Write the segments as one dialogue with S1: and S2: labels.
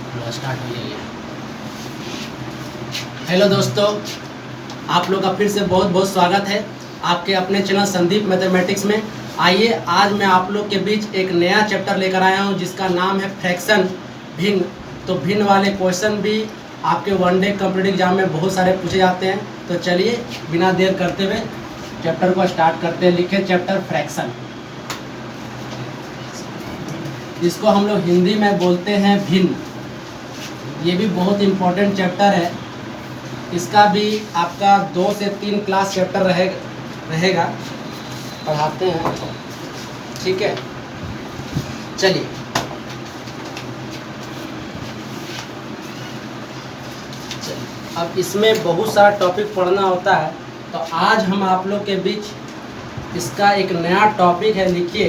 S1: Start हो जाइए। Hello दोस्तों, आप लोग का फिर से बहुत बहुत स्वागत है आपके अपने चैनल संदीप मैथमेटिक्स में। आइए, आज मैं आप लोग के बीच एक नया चैप्टर लेकर आया हूं जिसका नाम है फ्रैक्शन, भिन्न। तो भिन्न वाले क्वेश्चन भी आपके वनडे कॉम्पिटिटिव एग्जाम में बहुत सारे पूछे जाते हैं। तो चलिए बिना देर करते हुए चैप्टर को स्टार्ट करते हैं। लिखे चैप्टर फ्रैक्शन, जिसको हम लोग हिंदी में बोलते हैं भिन्न। ये भी बहुत इम्पोर्टेंट चैप्टर है। इसका भी आपका 2 से 3 क्लास चैप्टर रहेगा, पढ़ाते हैं। ठीक है, चलिए अब इसमें बहुत सारा टॉपिक पढ़ना होता है, तो आज हम आप लोग के बीच इसका एक नया टॉपिक है। लिखिए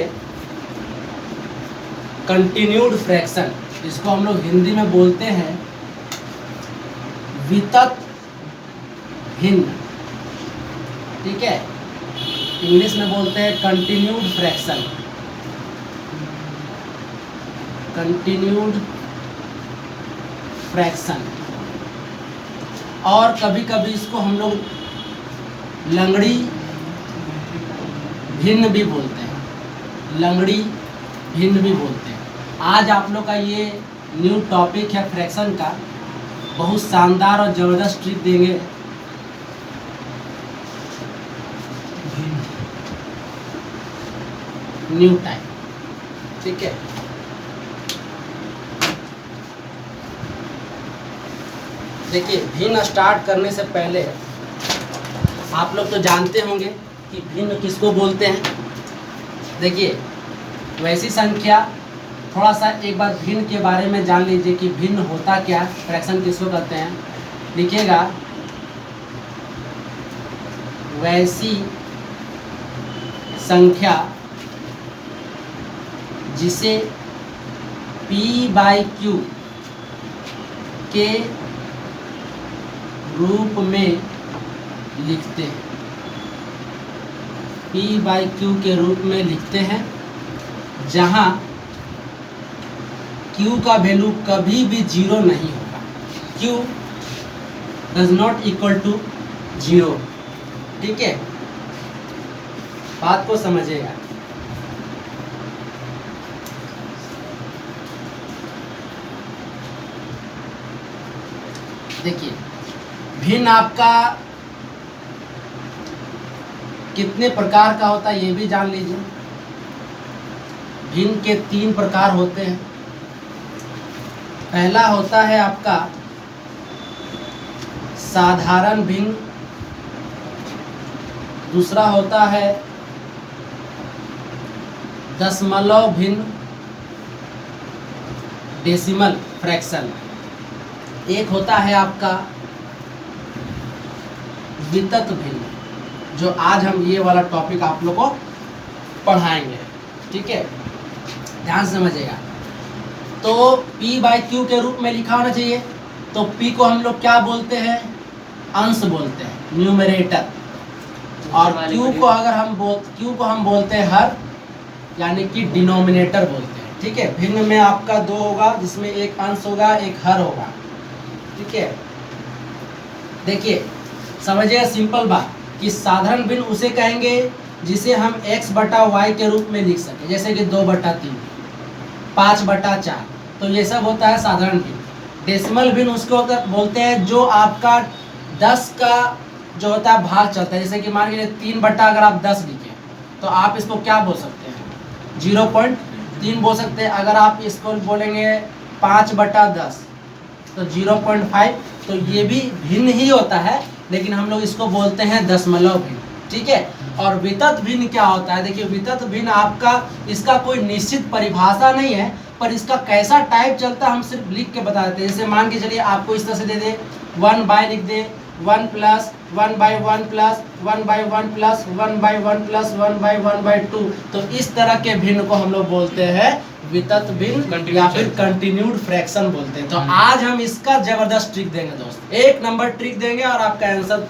S1: कंटिन्यूड फ्रैक्शन, इसको हम लोग हिंदी में बोलते हैं वितत भिन्न। ठीक है, इंग्लिश में बोलते हैं कंटिन्यूड फ्रैक्शन, कंटिन्यूड फ्रैक्शन। और कभी कभी इसको हम लोग लंगड़ी भिन्न भी बोलते हैं, लंगड़ी भिन्न भी बोलते हैं। आज आप लोग का ये न्यू टॉपिक है फ्रैक्शन का, बहुत शानदार और ज़बरदस्त ट्रिक देंगे। न्यू टाइप, ठीक है। देखिए, भिन्न स्टार्ट करने से पहले आप लोग तो जानते होंगे कि भिन्न किसको बोलते हैं। देखिए, वैसी संख्या, थोड़ा सा एक बार भिन्न के बारे में जान लीजिए कि भिन्न होता क्या, फ्रैक्शन किसको कहते हैं। लिखिएगा वैसी संख्या जिसे p/q के रूप में लिखते हैं, p/q के रूप में लिखते हैं, जहां q का वैल्यू कभी भी 0 नहीं होगा। q does not equal to 0। ठीक है, बात को समझिएगा। देखिए, भिन्न आपका कितने प्रकार का होता है ये भी जान लीजिए। भिन्न के 3 प्रकार होते हैं। पहला होता है आपका साधारण भिन्न, दूसरा होता है दशमलव भिन्न, डेसिमल फ्रैक्शन। एक होता है आपका वितत भिन्न, जो आज हम ये वाला टॉपिक आप लोग को पढ़ाएंगे। ठीक है, ध्यान से समझिएगा। तो p/q के रूप में लिखा होना चाहिए। तो p को हम लोग क्या बोलते हैं? अंश बोलते हैं, न्यूमरेटर। और q को हम बोलते हैं हर, यानी कि डिनोमिनेटर बोलते हैं। ठीक है, भिन्न में आपका 2 होगा, जिसमें एक अंश होगा, एक हर होगा। ठीक है, देखिए समझिए सिंपल बात कि साधारण भिन्न उसे कहेंगे जिसे हम x/y के रूप में लिख सके, जैसे कि 2/3, 5/4। तो ये सब होता है साधारण भिन्न। डेसिमल भिन्न उसको बोलते हैं जो आपका 10 का जो होता है भाग चलता है। जैसे कि मान लीजिए 3 अगर आप 10 लिखें तो आप इसको क्या बोल सकते हैं? 0.3 बोल सकते हैं। अगर आप इसको बोलेंगे 5/10 तो 0.5। तो ये भी भिन्न ही होता है, लेकिन हम लोग इसको बोलते हैं दशमलव भिन्न। ठीक है, और वितत भिन्न क्या होता है? देखिए, वितत भिन्न आपका, इसका कोई निश्चित परिभाषा नहीं है, पर इसका कैसा टाइप चलता है हम सिर्फ लिख के बता देते हैं। जैसे मान के चलिए आपको इस तरह से दे दे 1/, लिख दे 1 प्लस 1/1 प्लस 1/1 प्लस 1/1 प्लस 1/1/2। तो इस तरह के भिन्न को हम लोग बोलते हैं वितत भिन्न या फिर कंटिन्यूड फ्रैक्शन बोलते हैं। तो आज हम इसका जबरदस्त ट्रिक देंगे दोस्त, 1 नंबर ट्रिक देंगे और आपका आंसर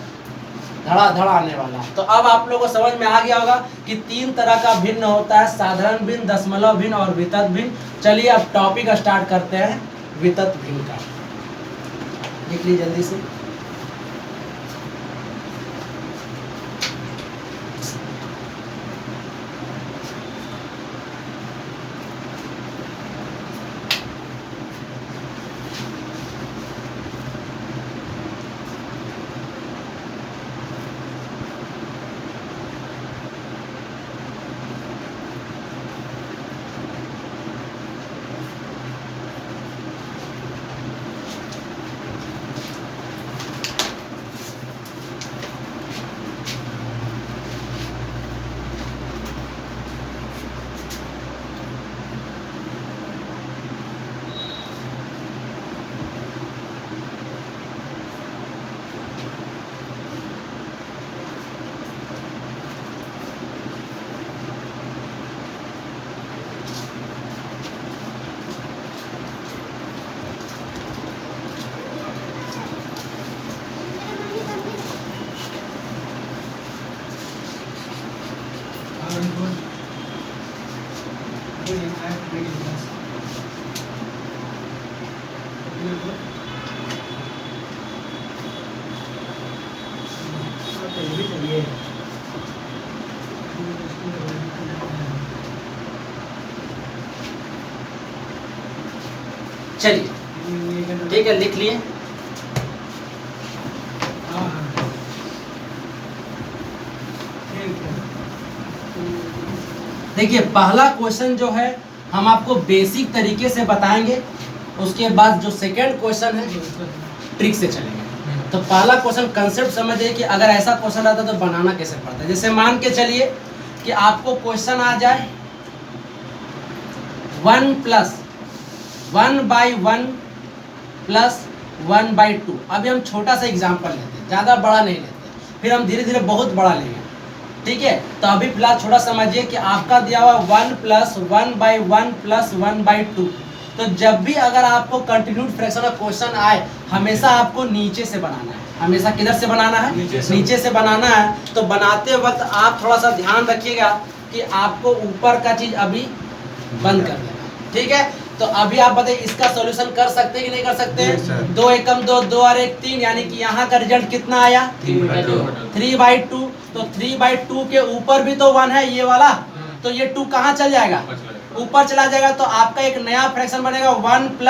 S1: धड़ाधड़ आने वाला है। तो अब आप लोगों को समझ में आ गया होगा कि 3 तरह का भिन्न होता है, साधारण भिन्न, दशमलव भिन्न और वितत भिन्न। चलिए अब टॉपिक स्टार्ट करते हैं। वितत भिन्न का। लिख लीजिए जल्दी से। चलिए ठीक है, लिख लिए। देखिए पहला क्वेश्चन जो है हम आपको बेसिक तरीके से बताएंगे, उसके बाद जो सेकंड क्वेश्चन है ट्रिक से चलेंगे। तो पहला क्वेश्चन कंसेप्ट समझिए कि अगर ऐसा क्वेश्चन आता तो बनाना कैसे पड़ता है। जैसे मान के चलिए कि आपको क्वेश्चन आ जाए 1 + 1/1 + 1/2। अभी हम छोटा सा एग्जाम्पल लेते हैं, ज़्यादा बड़ा नहीं लेते, फिर हम धीरे धीरे बहुत बड़ा लेंगे। ठीक है, तो अभी फिलहाल छोटा समझिए कि आपका दिया हुआ 1 + 1/1 + 1/2। तो जब भी अगर आपको कंटिन्यूड फ्रैक्शन का क्वेश्चन आए, हमेशा आपको नीचे से बनाना है। हमेशा किधर से बनाना है? नीचे से बनाना है। तो बनाते वक्त आप थोड़ा सा ध्यान रखिएगा कि आपको ऊपर का चीज अभी बंद कर देना। ठीक है, तो अभी आप बताइए इसका सॉल्यूशन कर सकते हैं कि नहीं कर सकते हैं? 2 एकम 2, 2 और 1 3, यानी कि यहाँ का रिजल्ट कितना आया? 3/2। तो 3/2 के ऊपर भी तो 1 है ये वाला, तो ये 2 कहाँ चल जाएगा? ऊपर चला जाएगा। तो आपका एक नया फ्रैक्शन बनेगा 1 +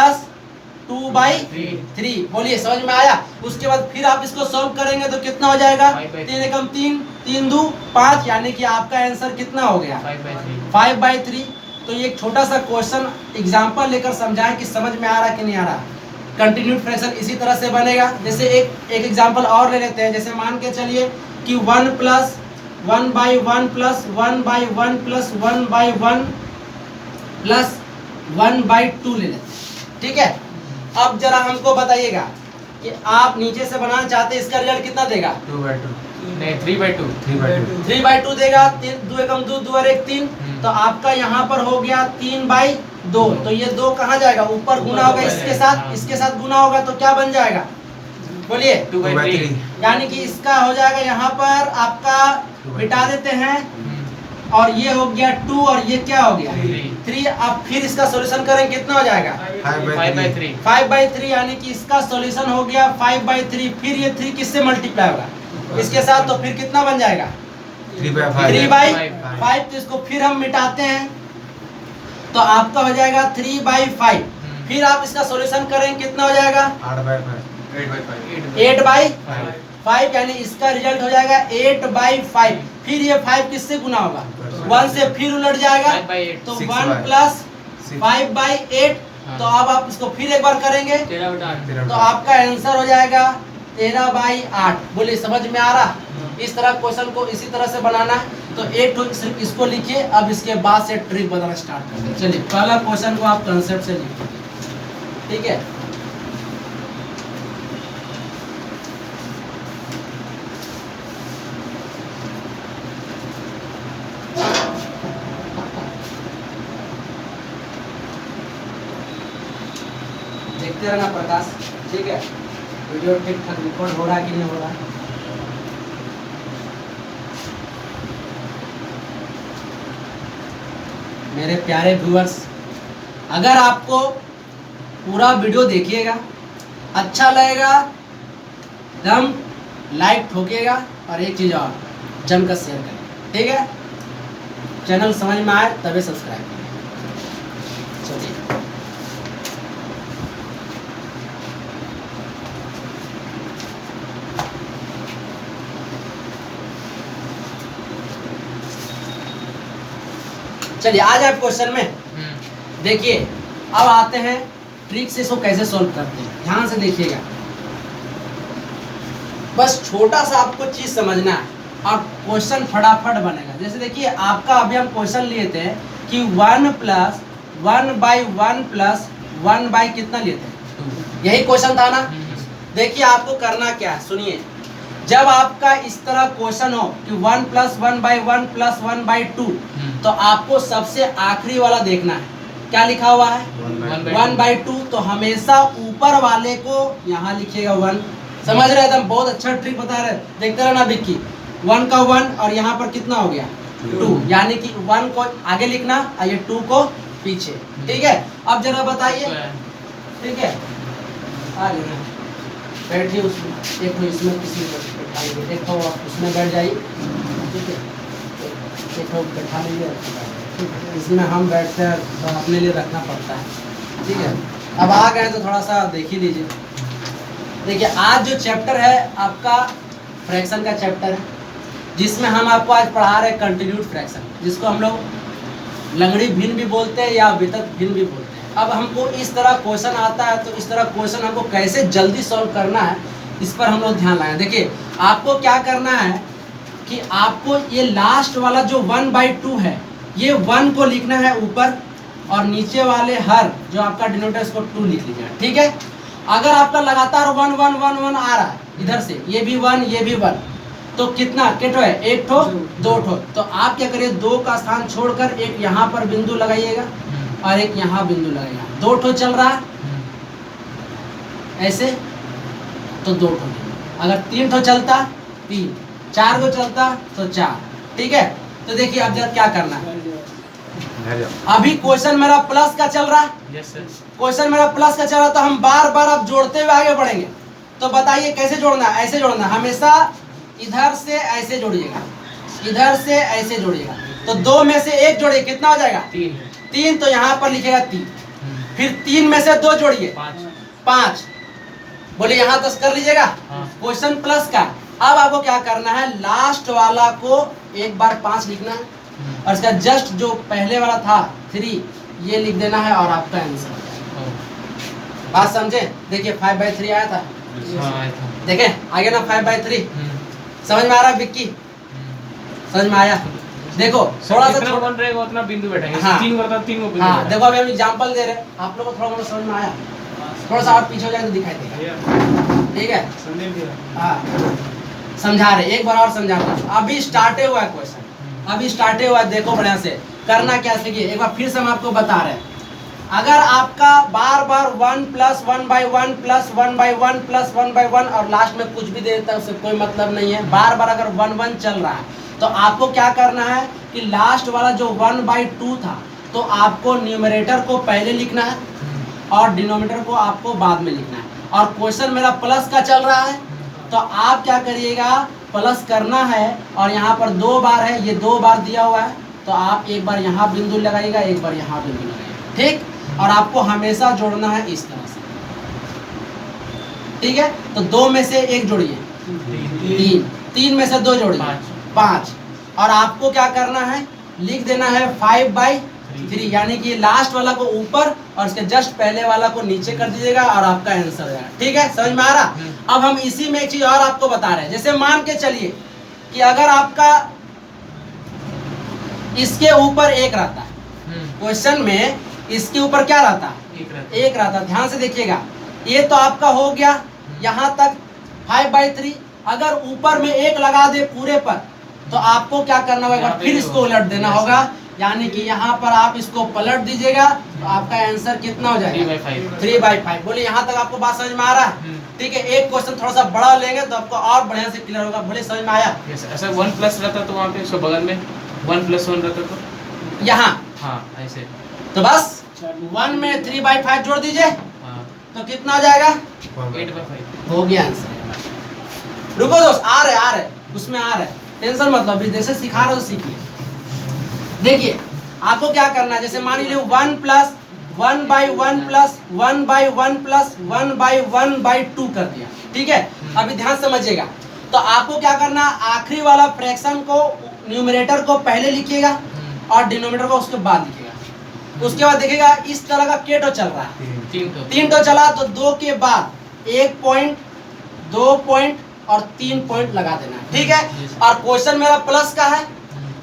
S1: 2/3। बोलिए समझ में आया? उसके बाद फिर आप इसको सॉल्व करेंगे तो कितना हो जाएगा? 3 एकम 3, 3 2 5, यानी कि आपका आंसर कितना हो गया? 5/3। तो ये एक छोटा सा क्वेश्चन एग्जांपल लेकर समझाएं कि समझ में आ रहा कि नहीं आ रहा। कंटिन्यूड फ्रैक्शन इसी तरह से बनेगा। जैसे एक एग्जांपल और ले लेते हैं। जैसे मान के चलिए कि 1 + 1/1 + 1/1 + 1/1 + 1/2 ले लेते हैं। ठीक है, अब जरा हमको बताइएगा कि आप नीचे से बनाना चाहते हैं, इसका रिजल्ट कितना देगा?
S2: 2/2 नहीं 3/2
S1: 3/2 देगा। 2 एकम 2, 2 और 1 3। तो आपका यहाँ पर हो गया 3/2। तो ये 2 कहाँ जाएगा? ऊपर गुना होगा इसके साथ, इसके साथ गुना होगा तो क्या बन जाएगा? बोलिए
S2: 2/3।
S1: यानी कि इसका हो जाएगा यहाँ पर आपका मिटा देते हैं, और ये हो गया 2 और ये क्या हो गया 3। अब फिर इसका सॉल्यूशन करें कितना हो जाएगा? 5/3, यानी कि इसका सॉल्यूशन हो गया 5/3। फिर ये 3 किससे मल्टीप्लाई होगा? इसके साथ। तो फिर कितना बन जाएगा? 3/5। तो इसको फिर हम मिटाते हैं तो आपका हो जाएगा 3/5। फिर आप इसका सॉल्यूशन करें कितना हो जाएगा? 8/5, यानी इसका रिजल्ट हो जाएगा 8/5। फिर ये 5 किससे गुना होगा? 1 से फिर उलट जाएगा तो 1 + 5/8। तो अब आप इसको फिर एक बार करेंगे तो आपका आंसर हो जाएगा 13/8। बोलिए समझ में आ रहा? इस तरह क्वेश्चन को इसी तरह से बनाना है। तो एक तो सिर्फ इसको लिखिए, अब इसके बाद से ट्रिक बताना स्टार्ट करते हैं। चलिए पहला क्वेश्चन को आप कंसेप्ट से लिखिए। ठीक है, देखते रहना प्रकाश। ठीक है, वीडियो ठीक ठाक रिकॉर्ड हो रहा है कि नहीं हो रहा है? मेरे प्यारे व्यूअर्स, अगर आपको पूरा वीडियो देखिएगा, अच्छा लगेगा एकदम लाइक ठोकिएगा, और एक चीज़ और जमकर शेयर करें, ठीक है। चैनल समझ में आए तभी सब्सक्राइब करें। चलिए चलिए आज आप क्वेश्चन में देखिए, अब आते हैं ट्रिक से इसको कैसे सॉल्व करते हैं। ध्यान से देखिएगा, बस छोटा सा आपको चीज समझना है और क्वेश्चन फटाफट बनेगा। जैसे देखिए, आपका अभी हम क्वेश्चन लिए थे कि 1 + 1/1 + 1 कितना लिए थे, यही क्वेश्चन था ना। देखिए आपको करना क्या है, सुनिए। जब आपका इस तरह क्वेश्चन हो कि 1 + 1/1 + 1/2, तो आपको सबसे आखिरी वाला देखना है, क्या लिखा हुआ है 1/2। तो हमेशा ऊपर वाले को यहाँ लिखिएगा 1। समझ रहे एकदम बहुत अच्छा ट्रिक बता रहे, देखते रहना विक्की। 1 का 1 और यहाँ पर कितना हो गया 2, यानी कि 1 को आगे लिखना और ये 2 को पीछे, ठीक है। अब जरा बताइए, ठीक है, आ गए बैठिए उसमें, एक तो इसमें किसी बैठाइए, एक तो उसमें बैठ जाइए, ठीक है, एक तो बैठा लीजिए, इसमें हम बैठते हैं तो अपने लिए रखना पड़ता है, ठीक है। अब आ गए तो थोड़ा सा देख ही लीजिए। देखिए आज जो चैप्टर है आपका फ्रैक्शन का चैप्टर है, जिसमें हम आपको आज पढ़ा रहे हैं कंटिन्यूड फ्रैक्शन, जिसको हम लोग लंगड़ी भिन्न भी बोलते हैं या वितत भिन्न भी बोलते हैं। अब हमको इस तरह क्वेश्चन आता है, तो इस तरह क्वेश्चन हमको कैसे जल्दी सॉल्व करना है, इस पर हम लोग ध्यान लगाएं। देखिए आपको क्या करना है कि आपको ये लास्ट वाला जो 1/2 है, ये 1 को लिखना है ऊपर, और नीचे वाले हर जो आपका डिनोमिनेटर इसको 2 लिख लीजिएगा, ठीक है। अगर आपका लगातार 1 1 1 1 आ रहा है इधर से, ये भी 1 ये भी 1, तो कितना किटो है, एक ठो 2 ठो। तो आप क्या करिए, 2 का स्थान छोड़कर एक यहाँ पर बिंदु लगाइएगा और एक यहाँ बिंदु लगाइएगा। 2 ठो चल रहा है ऐसे तो 2 ठो, अगर 3 ठो चलता 3, 4 को चलता तो 4, ठीक है। तो देखिए अब जरा क्या करना है, अभी क्वेश्चन मेरा प्लस का चल रहा है, क्वेश्चन मेरा प्लस का चल रहा है, तो हम बार बार अब जोड़ते हुए आगे बढ़ेंगे। तो बताइए कैसे जोड़ना है, ऐसे जोड़ना है, हमेशा इधर से ऐसे जोड़िएगा, इधर से ऐसे जोड़िएगा। तो 2 में से 1 जोड़िए, कितना हो जाएगा 3, तो यहाँ पर लिखेगा 3। फिर 3 में से 2 जोड़िए 5, बोले यहाँ तक कर लीजिएगा, क्वेश्चन प्लस का। अब आपको क्या करना है, लास्ट वाला को एक बार 5 लिखना है, और इसका जस्ट जो पहले वाला था 3 ये लिख देना है, और आपका आंसर। बात समझे। देखिए 5/3 आया था, देखें आगे ना 5/3, समझ में आ रहा है विक्की, समझ में आया। देखो थोड़ा सा
S2: बन रहेगा उतना बिंदु बैठेंगे,
S1: हाँ,
S2: 3 करता 3 को बिंदु।
S1: हाँ देखो अभी हम एग्जांपल दे रहे हैं, आप लोगों को थोड़ा बहुत समझ में आया, थोड़ा सा आप पीछे हो जाए तो दिखाई देगा, ठीक है। हाँ समझा रहे, एक बार और समझाता हूँ। अभी स्टार्टे हुआ है क्वेश्चन, अभी स्टार्टे हुआ है, देखो बढ़िया से करना क्या सीखिए। एक बार फिर से हम आपको बता रहे हैं, अगर आपका बार बार 1 + 1/1 + 1/1 + 1/1 और लास्ट में कुछ भी दे देता है, उससे कोई मतलब नहीं है। बार बार अगर 1 1 चल रहा है, तो आपको क्या करना है कि लास्ट वाला जो 1/2 था, तो आपको न्यूमरेटर को पहले लिखना है और डिनोमिनेटर को आपको बाद में लिखना है। और क्वेश्चन मेरा प्लस का चल रहा है, तो आप क्या करिएगा, प्लस करना है, और यहाँ पर 2 बार है, ये 2 बार दिया हुआ है, तो आप एक बार यहाँ बिंदु लगाइएगा, एक बार यहाँ बिंदु लगाइएगा, ठीक। और आपको हमेशा जोड़ना है इस तरह से, ठीक है। तो 2 में से 1 जोड़िए 3, 3 में से 2 जोड़िए 5, और आपको क्या करना है, लिख देना है 5/3, यानी कि लास्ट वाला को ऊपर और इसके जस्ट पहले वाला को नीचे कर दीजिएगा, और आपका आंसर हो जाएगा, ठीक है। समझ में आ रहा। अब हम इसी में एक चीज और आपको बता रहे हैं। जैसे मान के चलिए कि अगर आपका इसके ऊपर 1 रहता है, क्वेश्चन में इसके ऊपर क्या रहता है, 1 रहता है। ध्यान से देखिएगा, ये तो आपका हो गया यहाँ तक 5/3। अगर ऊपर में 1 लगा दे पूरे पर, तो आपको क्या करना होगा, फिर इसको उलट देना होगा, यानी कि यहाँ पर आप इसको पलट दीजिएगा, तो आपका आंसर कितना हो जाएगा 3/5। बोले यहाँ तक आपको बात समझ में आ रहा है, ठीक है। एक क्वेश्चन थोड़ा सा बड़ा लेंगे तो आपको और बढ़िया से क्लियर होगा। बोले समझ में आया।
S2: ऐसा 1 प्लस रहता तो वहाँ पे इसको बगल में 1 + 1 रहता तो
S1: यहाँ,
S2: हाँ ऐसे,
S1: तो बस 1 में 3/5 जोड़ दीजिए, तो कितना आ जाएगा?
S2: 8/5।
S1: हो गया आंसर। रुको दोस्त, आ रहे उसमें आ रहे, टेंशन मतलब अभी जैसे सिखा रहे हो सीखिए। देखिए आपको क्या करना है, जैसे मान लीजिए 1 प्लस 1/1 प्लस 1/1 प्लस 1/1/2 कर दिया, ठीक है। अभी ध्यान समझिएगा, तो आपको क्या करना, आखिरी वाला फ्रैक्शन को न्यूमरेटर को पहले लिखिएगा और डिनोमिनेटर को उसके बाद लिखिएगा। उसके बाद देखिएगा इस तरह का केटो चल रहा है, 3 तो चला, तो 2 के बाद 1 पॉइंट 2 पॉइंट और 3 पॉइंट लगा देना है, ठीक है। और क्वेश्चन मेरा प्लस का है,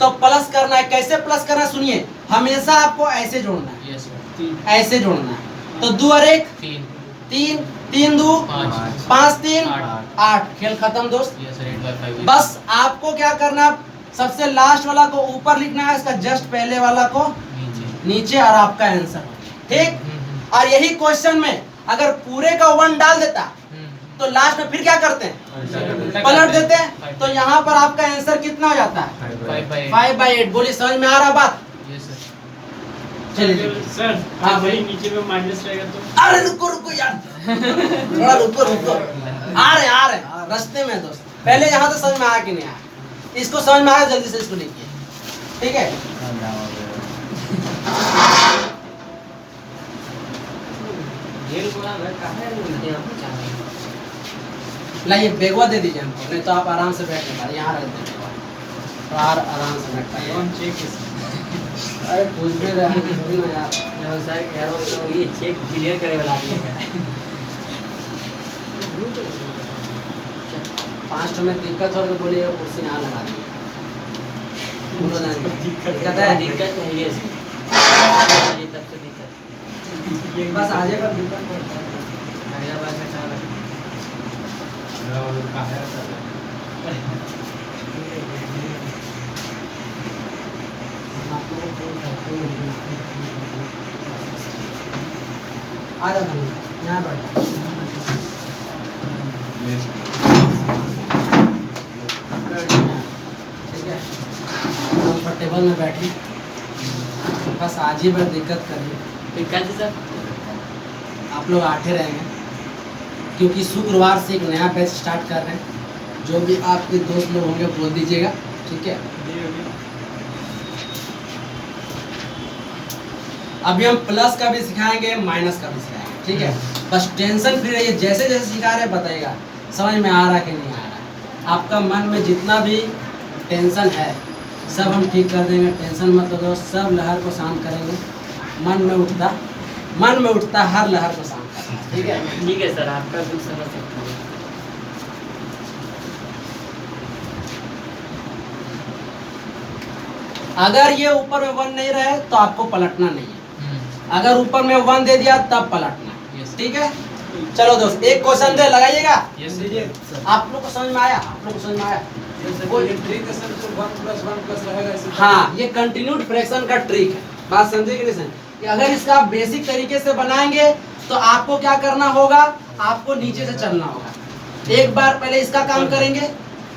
S1: तो प्लस करना है। कैसे प्लस करना है सुनिए, हमेशा आपको ऐसे जोड़ना है, ऐसे जोड़ना है। तो 2 और 1 3, 3 2 5 3 8, खेल खत्म दोस्त। बस आपको क्या करना, सबसे लास्ट वाला को ऊपर लिखना है, इसका जस्ट पहले वाला को नीचे, और आपका आंसर, ठीक। और यही क्वेश्चन में अगर पूरे का 1 डाल देता तो लास्ट में फिर क्या करते हैं, पलट देते हैं, तो यहाँ पर आपका आंसर कितना हो जाता है? 5/8। बोलिए समझ में आ रहा बात? चलिए
S3: सर,
S1: हाँ
S3: भाई नीचे में माइनस रहेगा तो?
S1: अरे रुको यार, थोड़ा रुको, आ रहे रास्ते में दोस्त। पहले यहाँ तो समझ में आया कि नहीं आया, इसको समझ में आया जल्दी से इसको लिखिए, ठीक है। लाइए बेगवा दे दीजिए हमको, नहीं तो आप आराम से बैठ नहीं पा रहे, यहाँ रख दीजिए तो आराम से बैठ पाइए। अरे पूछ भी रहे हैं थोड़ी ना यार,
S4: सर कह रहा हूँ तो ये चेक क्लियर करे वाला आदमी है।
S1: 5 में दिक्कत हो तो बोलिए कुर्सी यहाँ लगा दीजिए। दिक्कत है,
S4: दिक्कत है ये तब से दिक्कत
S1: बस आ जाएगा दिक्कत।
S4: हैदराबाद में कहाँ रखा?
S1: आ जाओ यहाँ बैठो। ठीक है, कंफर्टेबल में बैठी, बस आज ही बार दिक्कत करिए।
S4: फिर कैसे सर?
S1: आप लोग आठे रहेंगे, क्योंकि शुक्रवार से एक नया बैच स्टार्ट कर रहे हैं। जो भी आपके दोस्त लोग होंगे बोल दीजिएगा, ठीक है। अभी हम प्लस का भी सिखाएंगे, माइनस का भी सिखाएंगे, ठीक है। बस टेंशन फ्री रहिए, जैसे जैसे सिखा रहे हैं बताइएगा समझ में आ रहा है कि नहीं आ रहा है। आपका मन में जितना भी टेंशन है सब हम ठीक कर देंगे, टेंशन मत लो, सब लहर को शांत करेंगे। मन में उठता हर लहर को शांत करना, ठीक है।
S4: ठीक है सर, आपका दुख समझ सकता हूँ।
S1: अगर ये ऊपर में 1 नहीं रहे तो आपको पलटना नहीं है, अगर ऊपर में 1 दे दिया तब पलटना, ठीक है। चलो दोस्त एक क्वेश्चन दे लगाइएगा। आप लोग को समझ में आया? आप लोग को समझ में आया? हाँ, ये कंटिन्यूड फ्रैक्शन का ट्रिक है, बात समझे कि नहीं समझे? अगर इसका आप बेसिक तरीके से बनाएंगे तो आपको क्या करना होगा, आपको नीचे से चलना होगा। एक बार पहले इसका काम करेंगे,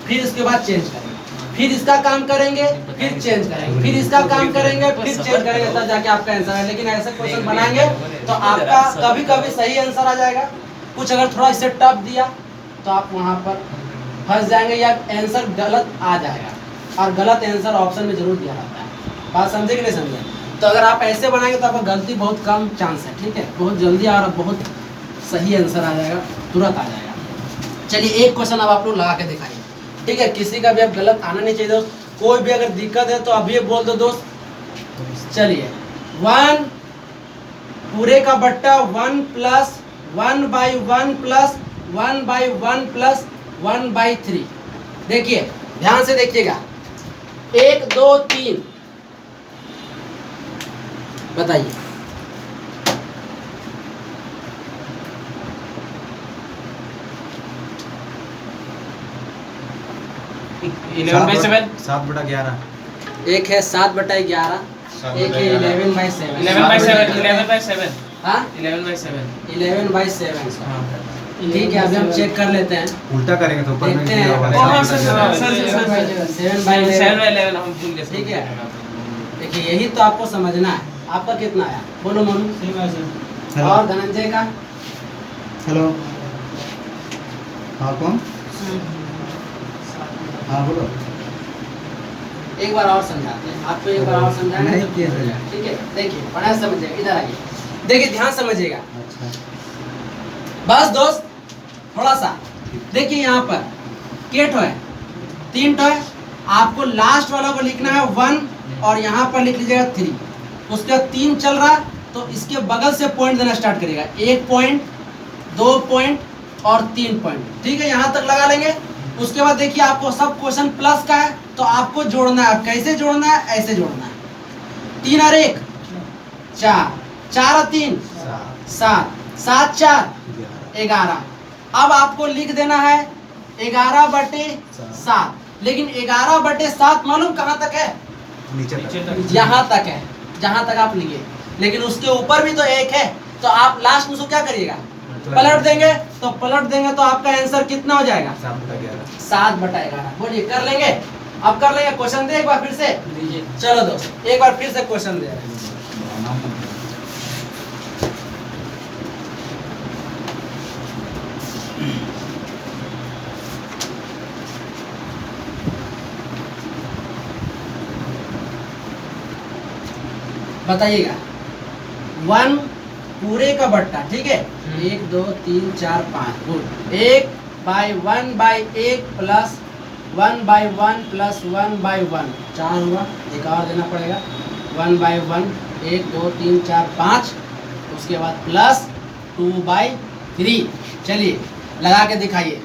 S1: फिर इसके बाद चेंज करेंगे, फिर इसका काम करेंगे, फिर चेंज करेंगे, फिर इसका काम करेंगे, फिर चेंज करेंगे, तब जाके आपका आंसर है। लेकिन ऐसा क्वेश्चन बनाएंगे तो आपका कभी कभी सही आंसर आ जाएगा, कुछ अगर थोड़ा इससे टफ दिया तो आप वहाँ पर फंस जाएंगे या आंसर गलत आ जाएगा, और गलत आंसर ऑप्शन में जरूर दिया रहता है। बात समझे कि नहीं समझे? तो अगर आप ऐसे बनाएंगे तो आपका गलती बहुत कम चांस है, ठीक है। बहुत जल्दी और बहुत सही आंसर आ जाएगा, तुरंत आ जाएगा। चलिए एक क्वेश्चन अब आप लोग लगा के दिखाइए, ठीक है। किसी का भी अब गलत आना नहीं चाहिए दोस्त, कोई भी अगर दिक्कत है तो अभी बोल दो दोस्त। चलिए 1 पूरे का बट्टा 1 प्लस 1/1 प्लस 1/1 प्लस 1/3। देखिए ध्यान से देखिएगा, 1 2 3 बताइए।
S3: सात बटा 11।
S1: एक है 7/11, एक है 11/7।
S2: 11/7
S1: हाँ
S2: 11/7
S1: 11/7। ठीक है, अभी हम चेक कर लेते हैं,
S3: उल्टा करेंगे तो ऊपर में
S1: देखते हैं। 7/11
S2: हम भूल गए।
S1: ठीक है, देखिए यही तो आपको समझना है। आपका कितना आया बोलो मनु? और धनंजय का
S3: हेलो। हाँ कौन? हाँ बोलो।
S1: एक बार और समझाते हैं आपको, एक बार और समझाएंगे
S3: नहीं
S1: तो
S3: किया
S1: ठीक हो
S3: है।
S1: जाएगा। ठीक है, देखिए बड़ा समझिएगा, इधर आइए, देखिए ध्यान समझिएगा
S3: अच्छा।
S1: बस दोस्त, थोड़ा सा देखिए यहाँ पर केट है, 3 टो है, आपको लास्ट वाला को लिखना है 1 और यहाँ पर लिख लीजिएगा 3, उसके बाद 3 चल रहा तो इसके बगल से पॉइंट देना स्टार्ट करिएगा, 1 पॉइंट, 2 पॉइंट और 3 पॉइंट। ठीक है, यहाँ तक लगा लेंगे। उसके बाद देखिए आपको सब क्वेश्चन प्लस का है तो आपको जोड़ना है। कैसे जोड़ना है? ऐसे जोड़ना है, 3 और 1 4, 4 और 3 7, 7 4 11। अब आपको लिख देना है 11/7, लेकिन 11/7 मालूम कहाँ तक है?
S3: नीचे तक।
S1: यहाँ तक है, जहाँ तक आप लिए, लेकिन उसके ऊपर भी तो 1 है, तो आप लास्ट में उसको क्या करिएगा? पलट देंगे। तो पलट देंगे तो आपका आंसर कितना हो जाएगा? 7/11। बोलिए, कर लेंगे? अब कर लेंगे। क्वेश्चन दे एक बार फिर से। चलो दोस्त, एक बार फिर से क्वेश्चन दे रहे हैं। बताइएगा 1 पूरे का बट्टा, ठीक है, 1 2 3 4 5, गुड। 1/1/1 प्लस 1/1 प्लस 1/1, 4 हुआ, एक और देना पड़ेगा, 1/1, 1 2 3 4 5, उसके बाद प्लस 2/3। चलिए लगा के दिखाइए।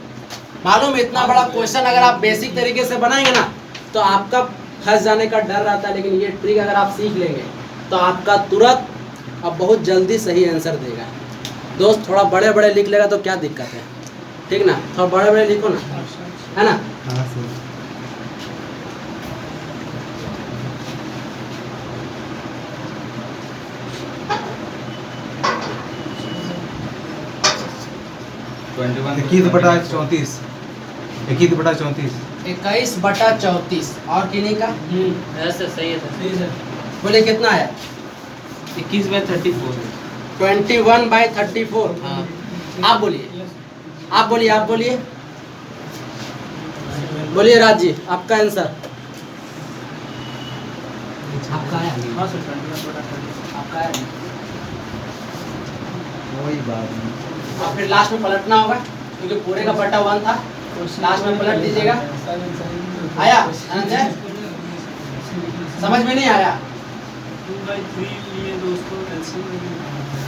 S1: मालूम इतना बड़ा क्वेश्चन अगर आप बेसिक तरीके से बनाएंगे ना तो आपका फंस जाने का डर रहता है, लेकिन ये ट्रिक अगर आप सीख लेंगे तो आपका तुरंत अब बहुत जल्दी सही आंसर देगा। दोस्त थोड़ा बड़े बड़े लिख लेगा तो क्या दिक्कत है, ठीक ना? थोड़ा बड़े बड़े लिखो ना, है ना?
S3: हाँ सर। इक्कीस बटा 34, 21/34।
S1: 21/34 और किन्हीं का
S4: सर सही है सर।
S1: बोले कितना है?
S2: 21/34।
S1: 21/34।
S4: हाँ।
S1: आप बोलिए, आप बोलिए, आप बोलिए, बोलिए राज जी, आपका आंसर आपका है?
S3: हाँ सर,
S1: आपका है?
S3: कोई बात नहीं।
S1: और फिर लास्ट में पलटना होगा क्योंकि पूरे का बटा 1 था, लास्ट में पलट दीजिएगा। आया धनंजय? समझ में नहीं आया?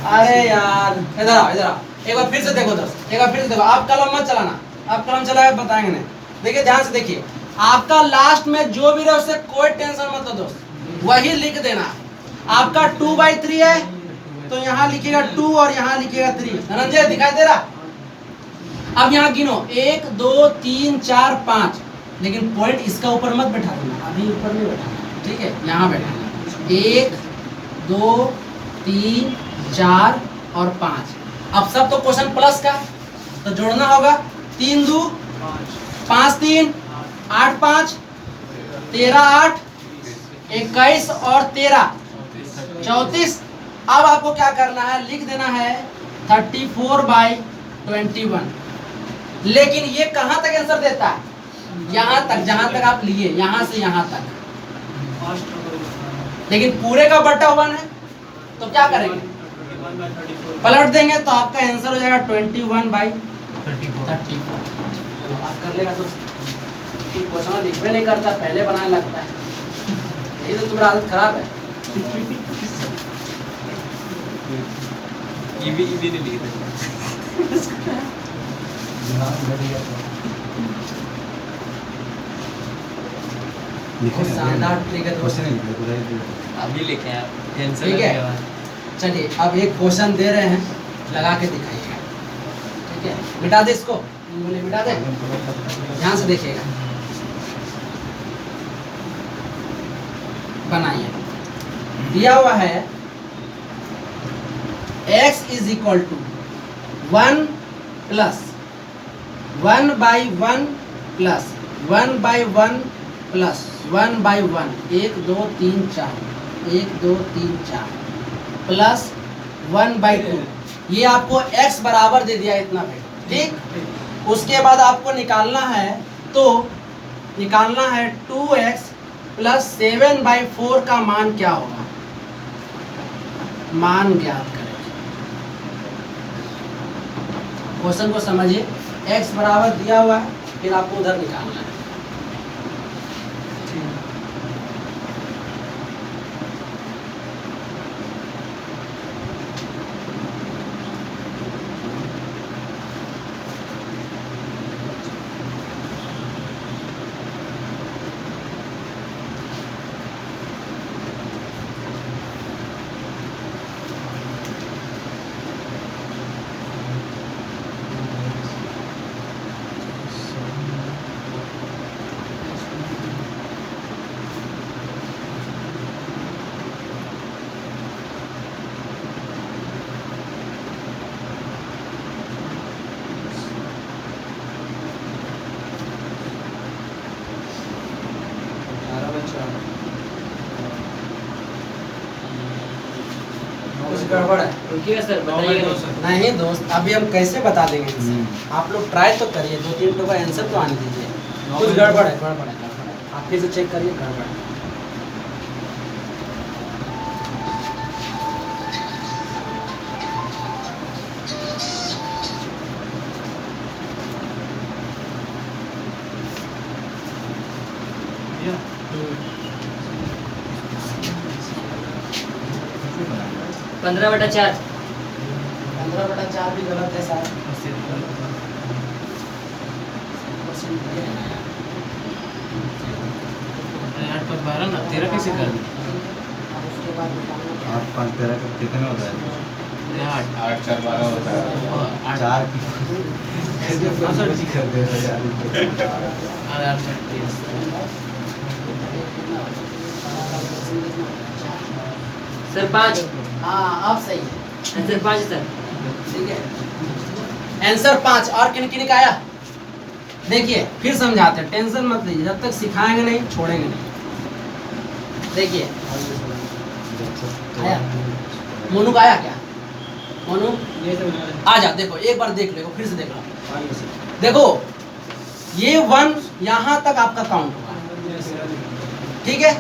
S1: अरे यार, इधर आओ, इधर आओ, एक बार फिर से देखो दोस्त, एक बार फिर से देखो। आप कलम मत चलाना, आप कलम चलाए बताएंगे नहीं। देखिए ध्यान से देखिए, आपका लास्ट में जो भी रहे उससे कोई टेंशन मत लो दोस्त, वही लिख देना। आपका 2/3 है तो यहाँ लिखिएगा 2 और यहाँ लिखिएगा 3। धनंजय दिखाई दे रहा? अब यहाँ गिनो 1 2 3 4 5, लेकिन पॉइंट इसका ऊपर मत बैठा देना, अभी ऊपर नहीं बैठाना, ठीक है? यहाँ बैठाना 1 2 3 4 और 5। अब सब तो क्वेश्चन प्लस का तो जोड़ना होगा, 3 2 5 3 8 5 13 8 21 और 13 34। अब आपको क्या करना है? लिख देना है 34/21। लेकिन ये कहाँ तक आंसर देता है? यहाँ तक, जहाँ तक आप लिए, यहाँ से यहाँ तक। लेकिन पूरे का बटा 1 है तो क्या करेंगे? पलट देंगे तो आपका आंसर हो जाएगा 21/34। आप कर लेगा दोस्त, क्वेश्चन लिखने नहीं करता, पहले बनाने लगता है, ये तो तुम्हारा आदत खराब है।
S2: इजी नहीं लिखे
S1: बहुत शानदार ट्रिक है दोस्त।
S2: अभी लिखे हैं आप, आंसर
S1: ठीक है।
S2: लगने वाला।
S1: चलिए अब एक क्वेश्चन दे रहे हैं, लगा के दिखाइएगा, ठीक है? मिटा दे इसको, बोले मिटा दे, ध्यान से देखिएगा, बनाइए। दिया हुआ है x is equal to 1 plus 1/1 plus 1/1 plus 1/1, 1 2 3 4, 1 2 3 4 plus 1/2 ये आपको x बराबर दे दिया इतना पे, ठीक। उसके बाद आपको निकालना है, तो निकालना है 2x प्लस 7/4 का मान क्या होगा, मान ज्ञात करें। क्वेश्चन को समझिए, x बराबर दिया हुआ है, फिर आपको उधर निकालना है। कुछ गड़बड़ है?
S4: रुकिए सर, बताइएगा।
S1: नहीं दोस्त, अभी हम कैसे बता देंगे इनसे? आप लोग ट्राई तो करिए, 2-3 टोका आंसर तो आने दीजिए। कुछ गड़बड़ है, गड़बड़ है, गड़बड़ है। आप फिर से चेक करिए, गड़बड़ है।
S3: कैसे बनाया?
S4: 15/4।
S1: 15/4 भी गलत है साहब।
S2: अरे 8 + 12 ना 13 कैसे कर दी?
S1: अब उसके बाद निकालना
S3: 8 5 13 का कितने होता है?
S2: 8
S3: 8 4 12 होता है। 4 की कैसे फर्जी कर दे रहे यार।
S2: 8 30।
S4: सर 5।
S1: हाँ, अब सही है,
S4: आंसर 5 है सर।
S1: ठीक है। आंसर 5। और किन किन का आया? देखिए फिर समझाते हैं, टेंशन मत लीजिए, जब तक सिखाएंगे नहीं छोड़ेंगे नहीं। देखिए आया, मोनू का आया क्या? मोनू आ जा, देखो एक बार देख लो, फिर से देख लो। देखो ये 1 यहाँ तक आपका काउंट होगा, ठीक है।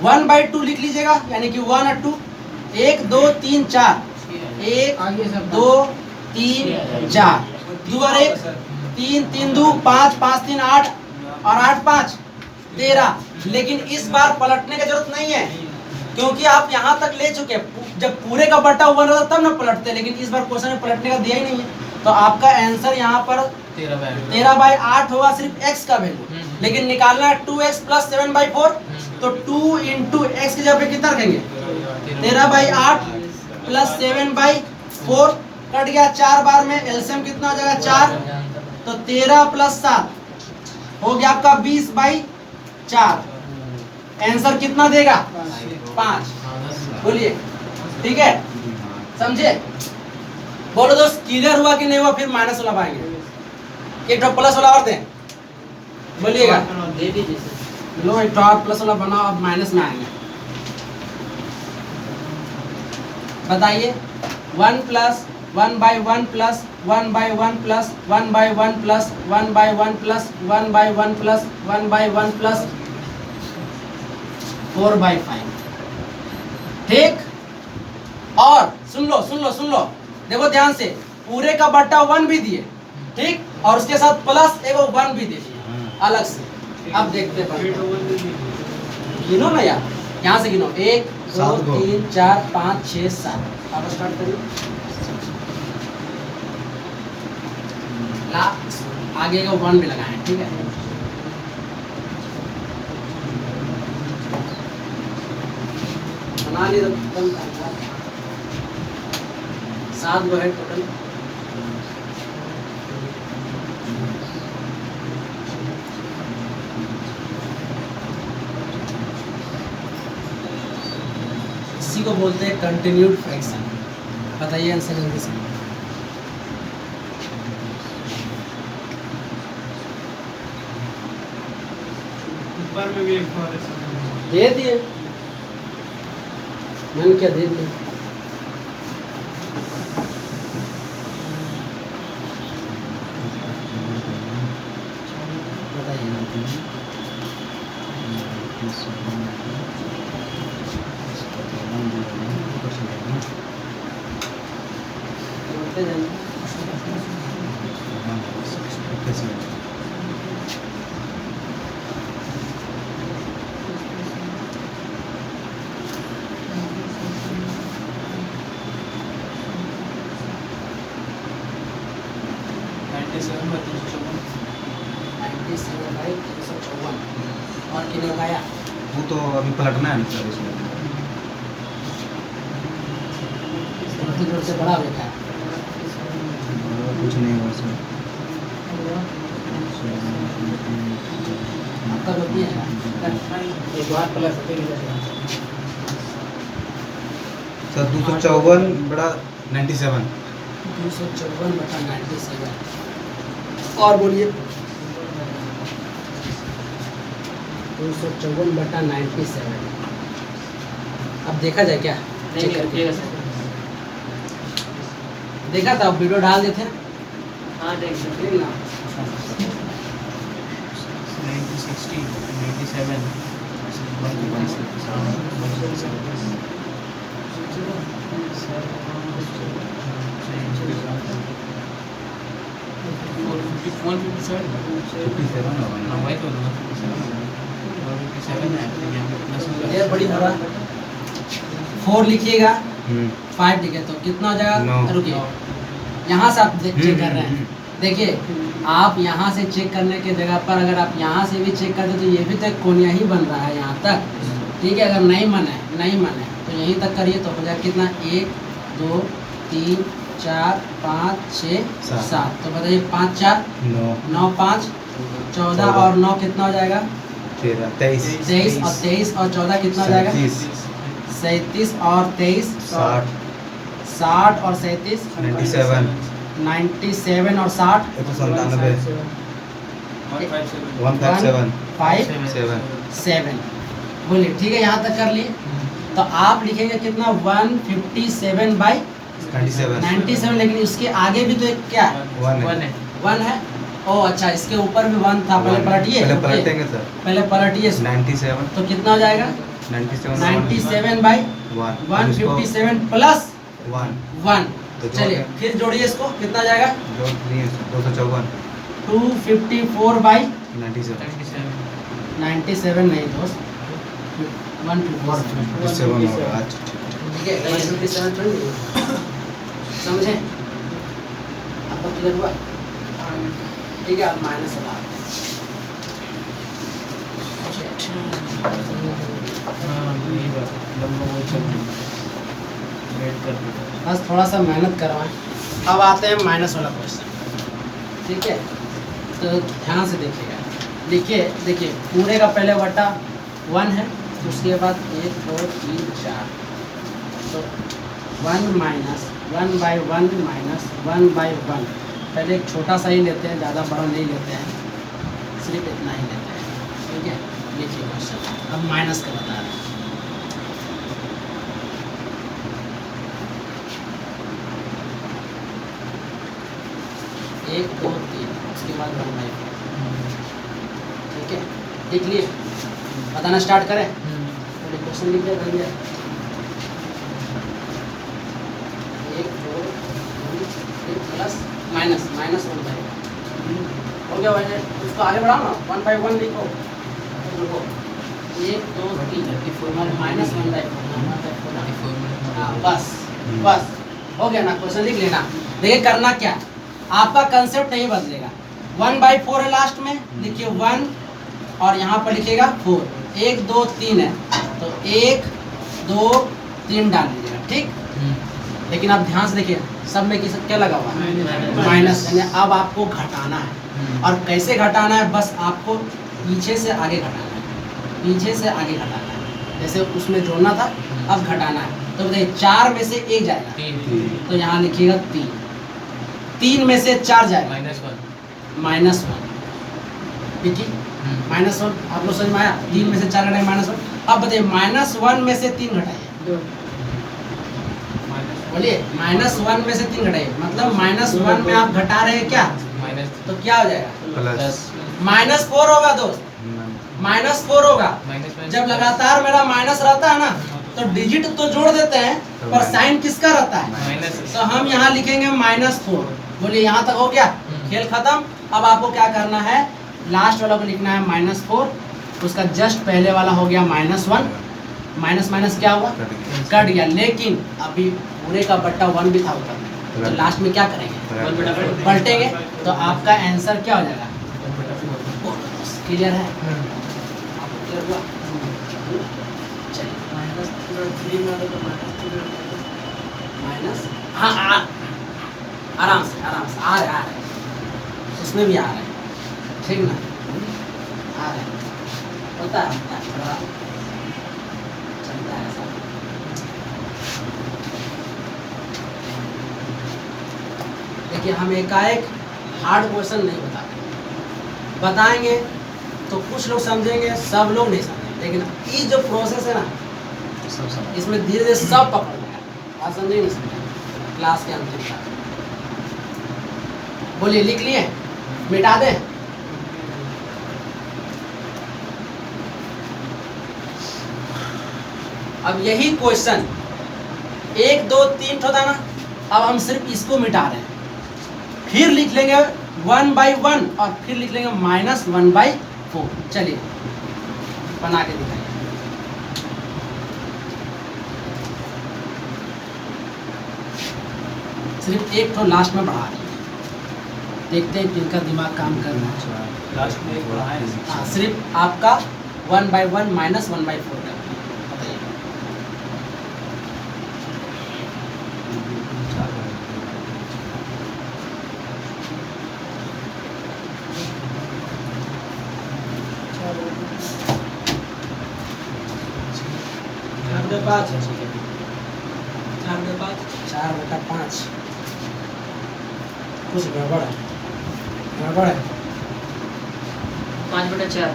S1: 1/2 लिख लीजिएगा, यानी कि 1 और 2, 1 2 3 4, 1 2 3 4, 2 और 1 3 3 2 5 5 3 8 और 8 5 13। लेकिन इस बार पलटने की जरूरत नहीं है, क्योंकि आप यहाँ तक ले चुके हैं। जब पूरे का बटा 1 रहता तब ना पलटते, लेकिन इस बार क्वेश्चन में पलटने का दिया ही नहीं है। तो आपका आंसर यहाँ पर 13/8 होगा, सिर्फ x का वैल्यू। लेकिन निकालना है 2x प्लस 7/4, तो 2 × x की जगह पे कितना रखेंगे? 13/8 प्लस 7/4 कट गया 4 बार में, एलसीएम कितना आ जाएगा? 4। तो 13 प्लस 7 हो गया आपका 20/4। आंसर कितना देगा? 5। बोलिए, ठीक है, समझे? बोलो दोस्त, क्लियर हुआ कि नहीं हुआ? फिर माइनस वाला पाएंगे, एक ड्रॉप प्लस वाला और दें, बोलिएगा।
S4: दे दीजिए सर।
S1: लो एक ड्रॉप प्लस वाला बनाओ, अब माइनस में आएंगे। बताइए 1 plus 1/1 plus 1/1 plus 1/1 plus 1/1 plus 1/1 plus 1/1 plus 4/5, ठीक। और सुन लो सुन लो सुन लो, देखो ध्यान से, पूरे का बट्टा 1 भी दिए, ठीक, और उसके साथ प्लस एगो 1 भी दे दिए अलग से। अब देखते हैं, गिनो ना यार, यहाँ से गिनो, 1 2 3 4 5 6 7। अब स्टार्ट करिए, आगे का 1 भी लगाएं, ठीक है। बना लिए 7 गो है टोटल। इसी को बोलते हैं कंटिन्यूड फ्रैक्शन। बताइए आंसर जल्दी से।
S2: ऊपर में भी एक
S1: दे दिए, मैंने क्या दे दिया? जोड़ते जाइए। और कितने का आया?
S3: वो तो अभी पलटना है मतलब इसमें।
S1: जोड़ते जोड़ते बड़ा हो जाता है।
S3: कुछ नहीं हुआ सर।
S1: आपका जो भी है
S4: एक बार प्लस होते
S3: सर 254 बड़ा 97।
S1: 254/97। और बोलिए 254/97। अब देखा जाए क्या?
S4: नहीं
S1: चेक
S4: नहीं
S1: करके।
S4: रुकिएगा सर।
S1: देखा था वीडियो डाल देते हैं।
S4: हाँ देख सकते
S1: ठीक ना?
S2: 90, 60, 97, 157
S3: 57 होगा।
S2: वही तो 157 है तो यहाँ पे प्लस होगा।
S1: ये बड़ी हो रहा 4 लिखिएगा, 5 लिखे तो कितना हो जाएगा?
S3: नौ।
S1: रुकिए, यहाँ से आप चेक कर रहे हैं। देखिए आप यहाँ से चेक करने के जगह पर अगर आप यहाँ से भी चेक करते तो ये भी तो एक कोनिया ही बन रहा है यहाँ तक। ठीक है, अगर नहीं मन है तो यहीं तक करिए तो हो जाएगा कितना? 1 2 3 4 5 6 7। तो बताइए 5 4 9 5 14 और 9 कितना हो जाएगा?
S3: 23
S1: 23 और 14 कितना हो जाएगा? 37 और 23 60 और 37
S3: 97
S1: 97 और 60
S3: 197
S1: 7 बोलिए। ठीक है, यहाँ तक कर लिए तो आप लिखेंगे कितना? 157/97। लेकिन उसके आगे भी तो एक क्या है? 1 है। ओ अच्छा, इसके ऊपर भी 1 था। पहले पलटिए,
S3: पहले पलटेंगे सर।
S1: पहले पलटिए इसको।
S3: 97
S1: तो कितना हो जाएगा? 97/157 प्लस 1।
S3: तो जोड़
S1: चलिए
S3: दें।
S1: फिर जोड़िए इसको, कितना जाएगा?
S3: 254
S1: 254/97 नहीं दोस्त, 154।
S3: 7 होगा आज।
S1: ठीक है, 157 थोड़ी है। समझे? आपको क्लियर हुआ? ठीक है, अब माइनस लगा। बस थोड़ा सा मेहनत करवाएं। अब आते हैं माइनस वाला क्वेश्चन। ठीक है, तो ध्यान से देखिएगा। देखिए पूरे का पहले बटा 1 है, उसके बाद 1 2 3 4। तो 1 माइनस 1/1 माइनस 1/1। पहले एक छोटा सा ही लेते हैं, ज़्यादा बड़ा नहीं लेते हैं, सिर्फ इतना ही लेते हैं। ठीक है, लिखिए क्वेश्चन। अब माइनस का बता रहे हैं। 1 2 3, उसके बाद 1/4। ठीक है, लिख लिए? बताना स्टार्ट करें? क्वेश्चन लिख दिया, कर दिया। 1 2 3 प्लस माइनस 1/4 हो गया भाई। उसको आगे बढ़ाओ ना, 1/1 लिखो। 1 2 3 माइनस 1/4। बस हो गया ना, क्वेश्चन लिख लेना। देखिए करना क्या, आपका कंसेप्ट नहीं बदलेगा। 1/4 है लास्ट में, लिखिए 1 और यहाँ पर लिखिएगा 4। 1 2 3 है तो 1 2 3 डाल लीजिएगा। ठीक, लेकिन आप ध्यान से देखिए, सब में किस क्या लगा हुआ है? माइनस। यानी अब आपको घटाना है। और कैसे घटाना है? बस आपको पीछे से आगे घटाना है, पीछे से आगे घटाना है। जैसे उसमें जोड़ना था, अब घटाना है। तो बताइए 4 में से 1 जाएगा तो यहाँ लिखिएगा 3। 3 में से 4 जाएगा -1। देखिए -1 आप लोग समझ में आया? 3 में से 4 घटाए -1। अब बताइए -1 में से 3 घटाइए। बोलिए -1 में से 3 घटाइए, मतलब -1 में आप घटा रहे हैं क्या? तो क्या हो जाएगा?
S3: प्लस
S1: -4 होगा दोस्त। -4 होगा।
S2: माइनस
S1: जब लगातार मेरा माइनस रहता है ना तो डिजिट तो जोड़ देते हैं पर साइन किसका रहता है?
S2: माइनस।
S1: तो हम यहाँ लिखेंगे -4। बोलिए यहाँ तक हो गया, खेल खत्म। अब आपको क्या करना है, लास्ट वाला को लिखना है -4, उसका जस्ट पहले वाला हो गया -1, माइनस माइनस क्या हुआ, कट गया। लेकिन अभी पूरे का बट्टा 1 भी था ऊपर में, तो लास्ट में क्या करेंगे, पलटेंगे, तो आपका आंसर क्या हो जाएगा? क्लियर है? आपको क्लियर हुआ? चलिए माइनस, हाँ आराम से आ रहा है, उसमें भी आ रहा है, ठीक ना, आ रहा है, होता है थोड़ा चलता है ऐसा। देखिए हम एकाएक हार्ड क्वेश्चन नहीं बताएंगे तो कुछ लोग समझेंगे, सब लोग नहीं समझेंगे, लेकिन ये जो प्रोसेस है ना इसमें धीरे धीरे सब पकड़ में आएगा। आप समझे नहीं समझे? क्लास के अंतिम तक बोलिए, लिख लिए, मिटा दें? अब यही क्वेश्चन 1 2 3 था ना, अब हम सिर्फ इसको मिटा रहे हैं, फिर लिख लेंगे 1/1 और फिर लिख लेंगे -1/4। चलिए बना के दिखाइए। सिर्फ एक तो लास्ट में बढ़ा दिए, देखते हैं किनका दिमाग काम कर रहा है।
S3: लास्ट में एक बढ़ाएं।
S1: हाँ, सिर्फ आपका 1/1 -1/4 का बताइए। चार बटा पाँच, कुछ गड़बड़ है, गड़बड़ है,
S4: 5/4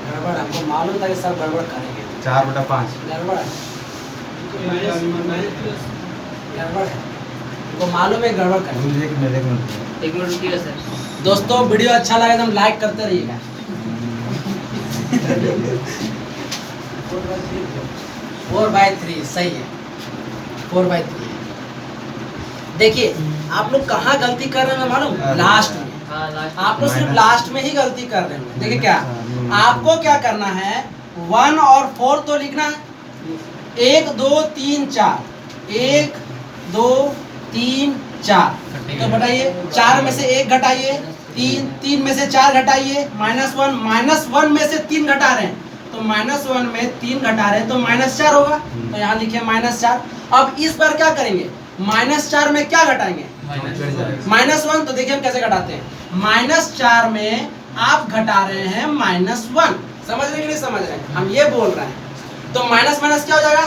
S1: गड़बड़ है। हमको मालूम था कि सब गड़बड़ करेंगे,
S3: 4/5
S1: गड़बड़ है, गड़बड़ है, हमको मालूम है गड़बड़ करेंगे।
S3: एक मिनट
S4: एक मिनट रुकिए सर।
S1: दोस्तों वीडियो अच्छा लगे तो हम लाइक करते रहिएगा। 4/3 सही है, 4/3। देखिए आप लोग कहाँ गलती कर रहे हैं मालूम? लास्ट में।
S4: हाँ लास्ट।
S1: आप लोग सिर्फ लास्ट में ही गलती कर रहे हैं। देखिए क्या आपको क्या करना है, 1 और 4 तो लिखना है, 1 2 3 4, 1 2 3 4, तो बताइए 4 में से 1 घटाइए, 3 में से 4 घटाइए, -1 में से 3 घटा रहे हैं, तो -1 में 3 घटा रहे हैं तो -4 होगा, तो यहाँ लिखे -4। अब इस बार क्या करेंगे, -4 में क्या घटाएंगे, -1, तो देखिए हम कैसे घटाते हैं, -4 में आप घटा रहे हैं -1, समझ रहे कि नहीं समझ रहे हैं? हम ये बोल रहे हैं, तो माइनस माइनस क्या हो जाएगा,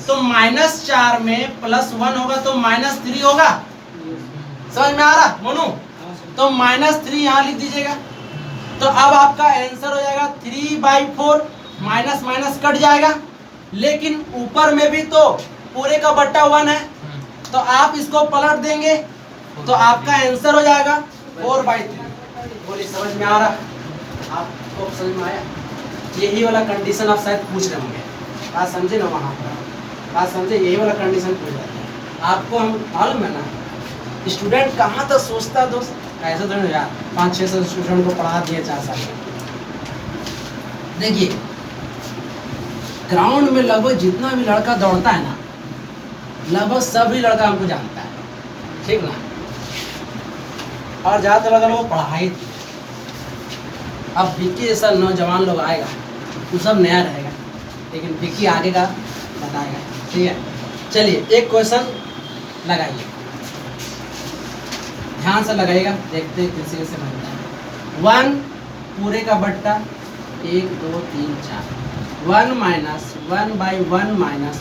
S1: तो -4 में +1 होगा तो -3 होगा, समझ में आ रहा मोनू? तो -3 यहाँ लिख दीजिएगा, तो अब आपका आंसर हो जाएगा 3/4, माइनस माइनस कट जाएगा, लेकिन ऊपर में भी तो पूरे का बट्टा 1 है, तो आप इसको पलट देंगे तो आपका आंसर हो जाएगा 4/3। बोलिए समझ में आ रहा? आपको समझ में आया? यही वाला कंडीशन आप शायद पूछ रहे होंगे, बात समझे ना? वहाँ पर बात समझे, यही वाला कंडीशन पूछ रहे हैं आपको। हम मालूम है ना, स्टूडेंट कहाँ तक सोचता है दोस्त, ऐसे तो नहीं यार 500-600 स्टूडेंट को पढ़ा दिए 4 साल में। देखिए ग्राउंड में लगभग जितना भी लड़का दौड़ता है ना, लगभग सभी लड़का हमको जानता है, ठीक ना? और ज़्यादातर अगर वो पढ़ाई, अब विक्की जैसा नौजवान लोग आएगा वो सब नया रहेगा, लेकिन विक्की आगे का बताएगा, ठीक है? चलिए एक क्वेश्चन लगाइए, ध्यान से लगाइएगा, देखते हैं किसी कैसे बनता है। 1 पूरे का बट्टा 1 2 3 4, 1 - 1/1 - 1/1 - 1/1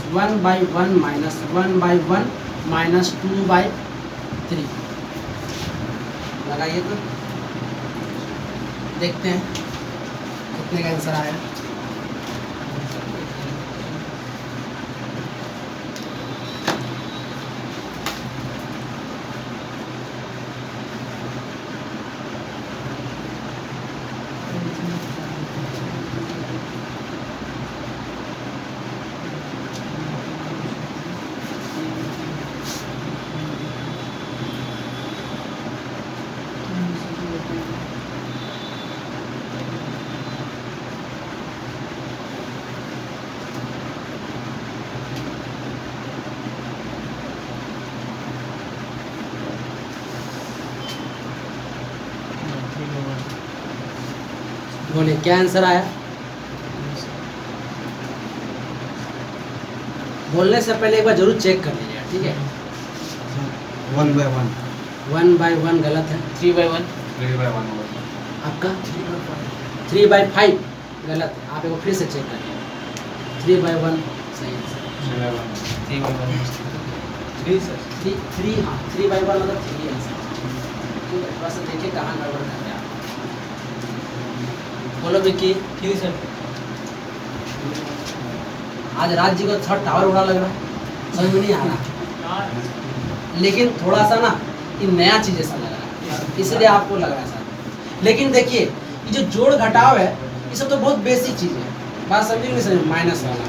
S1: - 2/3 लगाइए, तो देखते हैं कितने का आंसर आया। बोलिए क्या आंसर आया? बोलने से पहले एक बार जरूर चेक कर लीजिएगा, ठीक है?
S3: 1 by 1
S1: 1 by 1 गलत है।
S2: 3 by 1
S3: 3 by 1 होगा।
S1: आपका 3 by 5 गलत है। आप एक बार फिर से चेक करिए। 3 by 1 सही है।
S3: 3 by 1
S2: 3 by 1
S3: 3 सर
S1: 3 हाँ 3 by 1 मतलब 3 है आंसर। ठीक है, थोड़ा सा देखिए कहाँ गड़बड़ कर रहे हैं आप। बोलो विक्की।
S4: 3 सर।
S1: आज राज जी को थोड़ा टावर उड़ा लग रहा है, समझ में नहीं आ रहा, लेकिन थोड़ा सा ना ये नया चीज ऐसा लग रहा है, इसलिए आपको लग रहा है सर। लेकिन देखिए ये जो जोड़ घटाव है ये सब तो बहुत बेसिक चीज है, बात समझिए नहीं समझ, माइनस वाला।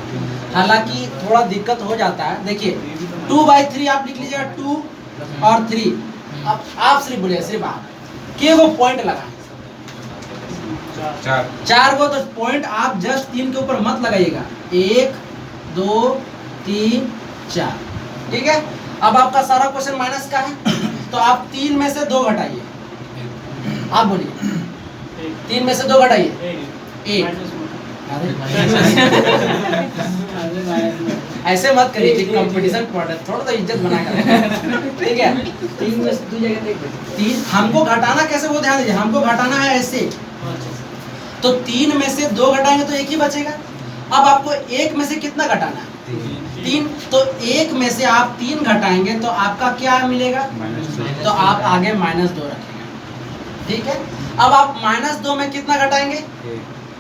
S1: हालांकि थोड़ा दिक्कत हो जाता है। देखिए 2 by 3 आप लिख लीजिएगा, 2 और 3। अब आप सिर्फ बोलिए, सिर्फ आप के वो पॉइंट लगाएं, 4 को, तो पॉइंट आप जस्ट 3 के ऊपर मत लगाइएगा, 1 2 3 4, ठीक है? अब आपका सारा क्वेश्चन माइनस का है, तो आप 3 में से 2 घटाइए। आप बोलिए 3 में से 2 घटाइए, 1। ऐसे मत करिए कि कंपटीशन पड़ रहा है, थोड़ा तो इज्जत बना कर, ठीक है? 3 में से 2 जगह 3, हमको घटाना कैसे वो ध्यान दीजिए, हमको घटाना है ऐसे, तो 3 में से 2 घटाएंगे तो 1 ही बचेगा। अब आपको 1 में से कितना घटाना है? 3, तो 1 में से आप 3 घटाएंगे तो आपका क्या मिलेगा? तो आप आगे -2 रखेंगे, ठीक है? अब आप -2 में कितना घटाएंगे?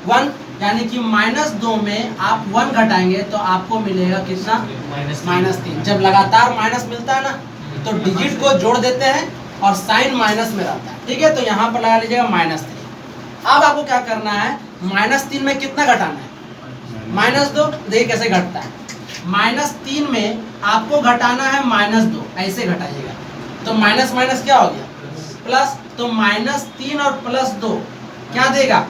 S1: 1, यानी कि -2 में आप 1 घटाएंगे तो आपको मिलेगा कितना? -3। जब लगातार माइनस मिलता है ना तो डिजिट को जोड़ देते हैं और साइन माइनस में रहता है, ठीक है? तो यहाँ पर लगा लीजिएगा -3। अब आपको क्या करना है, -3 में कितना घटाना है? -2। देखिए कैसे घटता है, -3 में आपको घटाना है -2, ऐसे घटाइएगा, तो माइनस माइनस क्या हो गया? प्लस। तो -3 और +2 क्या देगा?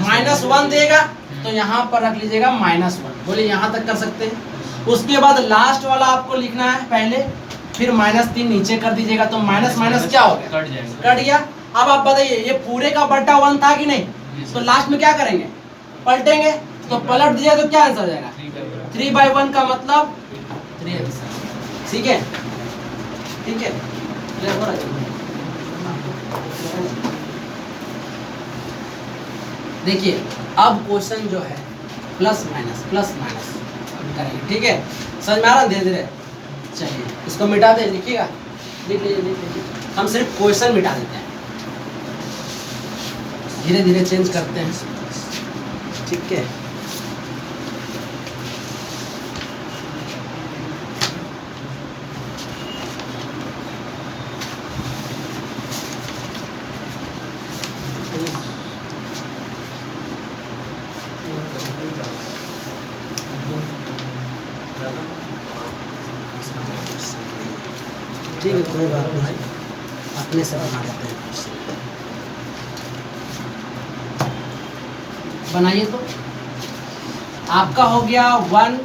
S1: -1 देगा, तो यहाँ पर रख लीजिएगा -1। बोलिए यहाँ तक कर सकते हैं। उसके बाद लास्ट वाला आपको लिखना है पहले, फिर -3 नीचे कर दीजिएगा, तो माइनस माइनस क्या हो गया?
S2: कट जाएगा।
S1: कट गया। अब आप बताइए ये पूरे का बट्टा 1 था कि नहीं? तो लास्ट में क्या करेंगे? पलटेंगे, तो पलट दिया तो क्या आंसर हो जाएगा? 3 by 1 का मतलब 3 आंसर, ठीक है? ठीक है, क्लियर हो रहा है? देखिए अब क्वेश्चन जो है प्लस माइनस करेंगे, ठीक है? समझ में आ रहा है धीरे धीरे? चलिए इसको मिटा दे, लिखिएगा, लिख लीजिए। हम सिर्फ क्वेश्चन मिटा देते हैं, धीरे धीरे चेंज करते हैं, ठीक है? ठीक है, कोई बात नहीं, अपने से बना देते हैं। बनाइए तो आपका हो गया 1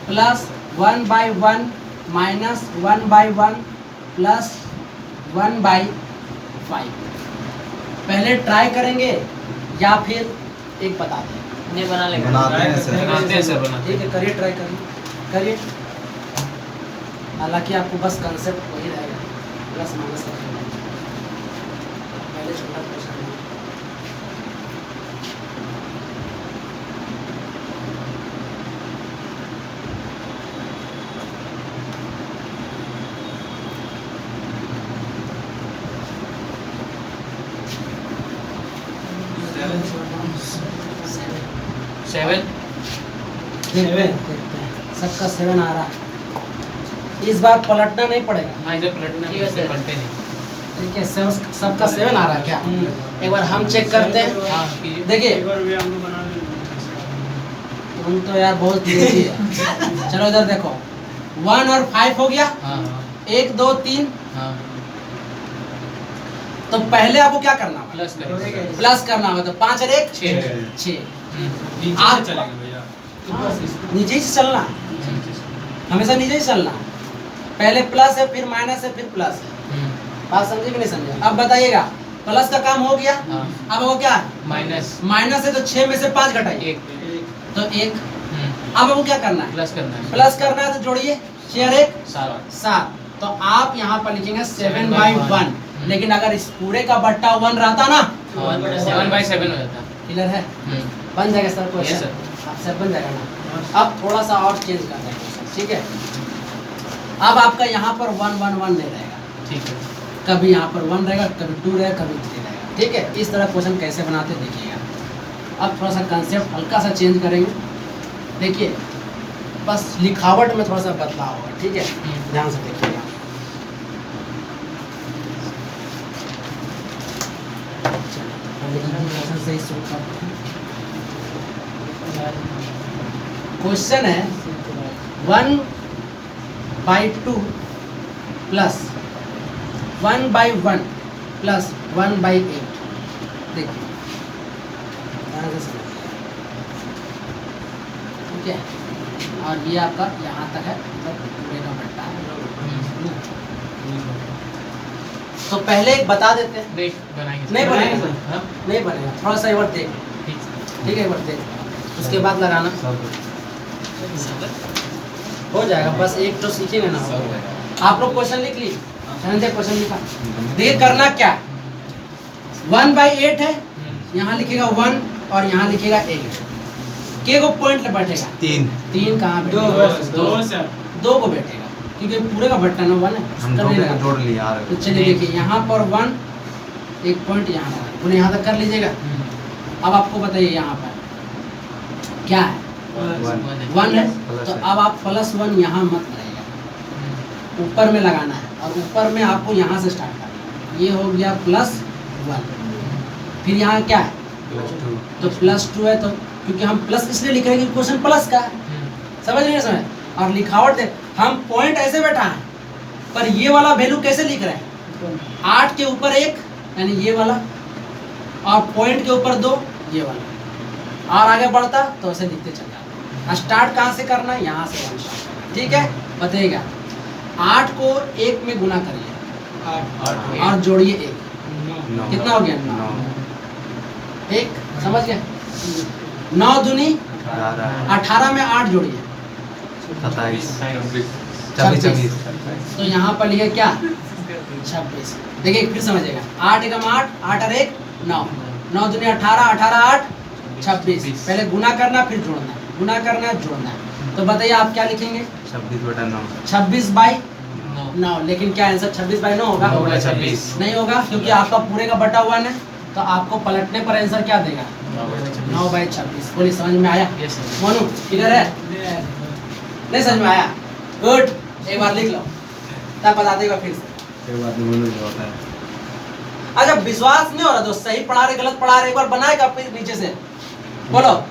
S1: + 1 by 1 -1 by 1 + 1 by 5। पहले ट्राई करेंगे या फिर एक बता दें?
S4: नहीं बना लेंगे।
S3: बनाते हैं सर।
S2: बनाते हैं सर, बनाते
S1: ठीक है, करिए, ट्राई करिए। हालांकि आपको बस कंसेप्ट वही रहेगा, प्लस माइनस रखेंगे। पहले छोटा क्वेश्चन है,
S2: सेवन।
S1: सबका 7 आ रहा है। इस बार पलटना नहीं पड़ेगा,
S2: हाँ इधर पलटना
S4: ठीक है सर।
S2: पलटे नहीं।
S1: ठीक है? सबका 7 आ रहा है क्या? एक बार हम चेक करते हैं।
S2: हाँ कीजिए।
S1: देखिए तुम तो यार बहुत तेजी है। चलो इधर देखो, 1 और 5 हो गया,
S2: हाँ
S1: 1 2 3।
S2: हाँ
S1: तो पहले आपको क्या करना होगा?
S2: प्लस करेंगे।
S1: प्लस करना होगा, तो 5 और 1
S2: 6।
S1: 6।
S2: नीचे
S1: आप-
S2: से चलेंगे भैया।
S1: नीचे ही से चलना है, हमेशा नीचे ही चलना है। पहले प्लस है, फिर माइनस है, फिर प्लस है। बात समझे कि नहीं समझे? अब बताइएगा प्लस का काम हो गया।
S2: हाँ।
S1: अब वो क्या
S2: माइनस
S1: माइनस है तो 6 में से 5 घटाइए
S2: 1
S1: तो 1। अब वो क्या करना है
S2: प्लस करना है
S1: प्लस करना है तो जोड़िए 6 और 1
S2: 7
S1: 7। तो आप यहाँ पर लिखेंगे 7
S2: by
S1: बाई
S2: 1।
S1: 1। लेकिन अगर इस पूरे का बट्टा 1 रहता ना
S2: 7/7 हो जाता।
S1: क्लियर है बन जाएगा सर
S2: Yes,
S1: क्वेश्चन
S2: sir।
S1: अब सर बन जाएगा ना। अब थोड़ा सा और चेंज कर देंगे क्वेश्चन, ठीक है। अब आपका यहाँ पर 1 1 1 नहीं रहेगा,
S2: ठीक है
S1: कभी यहाँ पर 1 रहेगा, कभी 2 रहेगा, कभी 3 रहेगा, ठीक है। इस तरह क्वेश्चन कैसे बनाते हैं देखिएगा। अब थोड़ा सा कंसेप्ट हल्का सा चेंज करेंगे, देखिए बस लिखावट में थोड़ा सा बदलाव होगा, ठीक है। ध्यान से देखिएगा। सही शुरू करते हैं। क्वेश्चन है 1/2 प्लस 1/1 प्लस 1/8। देखिए ध्यान से समझिए, ठीक है। और ये आपका यहाँ तक है, मतलब पूरे का बट्टा है। तो पहले एक बता देते हैं,
S2: देख बनाएंगे
S1: नहीं बनेगा
S2: हाँ?
S1: नहीं बनेगा, थोड़ा सा एक बार देख, ठीक है, एक बार देख, उसके बाद लगाना हो जाएगा। बस एक तो सीखेंगे ना। आप लोग क्वेश्चन लिख ली, क्वेश्चन लिखा, देखिए करना क्या 1/8 है, यहाँ लिखेगा 1 और यहाँ लिखेगा 8। के को पॉइंट बैठेगा 3 कहाँ बैठेगा 2 को बैठेगा, क्योंकि पूरे का बट्टा ना 1 है।
S3: हम
S1: कर लेना।
S3: जोड़ लिया यार।
S1: तो चलिए देखिए यहाँ पर 1 एक पॉइंट यहाँ लगा, पुनः यहाँ तक कर लीजिएगा। अब आपको बताइए यहाँ पर क्या है 1 है, तो अब आप +1 यहाँ मत लगाइएगा, ऊपर में लगाना है। और ऊपर में आपको यहाँ से स्टार्ट करना है। ये हो गया +1, फिर यहाँ क्या है तो +2 है, तो क्योंकि हम प्लस इसलिए लिख रहे हैं कि क्वेश्चन प्लस का है, समझ रहे हैं समझ। और लिखावट दे, हम पॉइंट ऐसे बैठा है, पर ये वाला वैल्यू कैसे लिख रहे हैं 8 के ऊपर 1 यानी ये वाला, और पॉइंट के ऊपर 2 ये वाला, और आगे बढ़ता तो ऐसे लिखते चल जाता। स्टार्ट कहाँ से करना है, यहाँ से 1 स्टार्ट करना, ठीक है। बताइएगा 8 को 1 में गुना करिए और जोड़िए 1, कितना हो गया 9। 1 समझ गए, 9 दूनी 18 में 8 जोड़िए 26। तो यहाँ पर लिखे क्या 26। देखिए फिर समझिएगा 8 एकम 8, 8 और 1 9, 9 दूनी 18, 18 8 26। पहले गुना करना फिर जोड़ना, गुना करना जोड़ना। तो बताइए आप क्या लिखेंगे 26/9। लेकिन क्या आंसर 26/9 होगा
S2: 26
S1: नहीं होगा, क्योंकि आपका पूरे का बटा 1 है। तो आपको पलटने पर आंसर क्या देगा 9/26। बोलिए समझ में आया मोनू, किधर है नहीं समझ में आया, गुड। एक बार लिख लो तब बता देगा फिर से। अच्छा विश्वास नहीं हो रहा दोस्त, सही पढ़ा रहे गलत पढ़ा रहे, एक बार बनाएगा फिर नीचे से बोलो।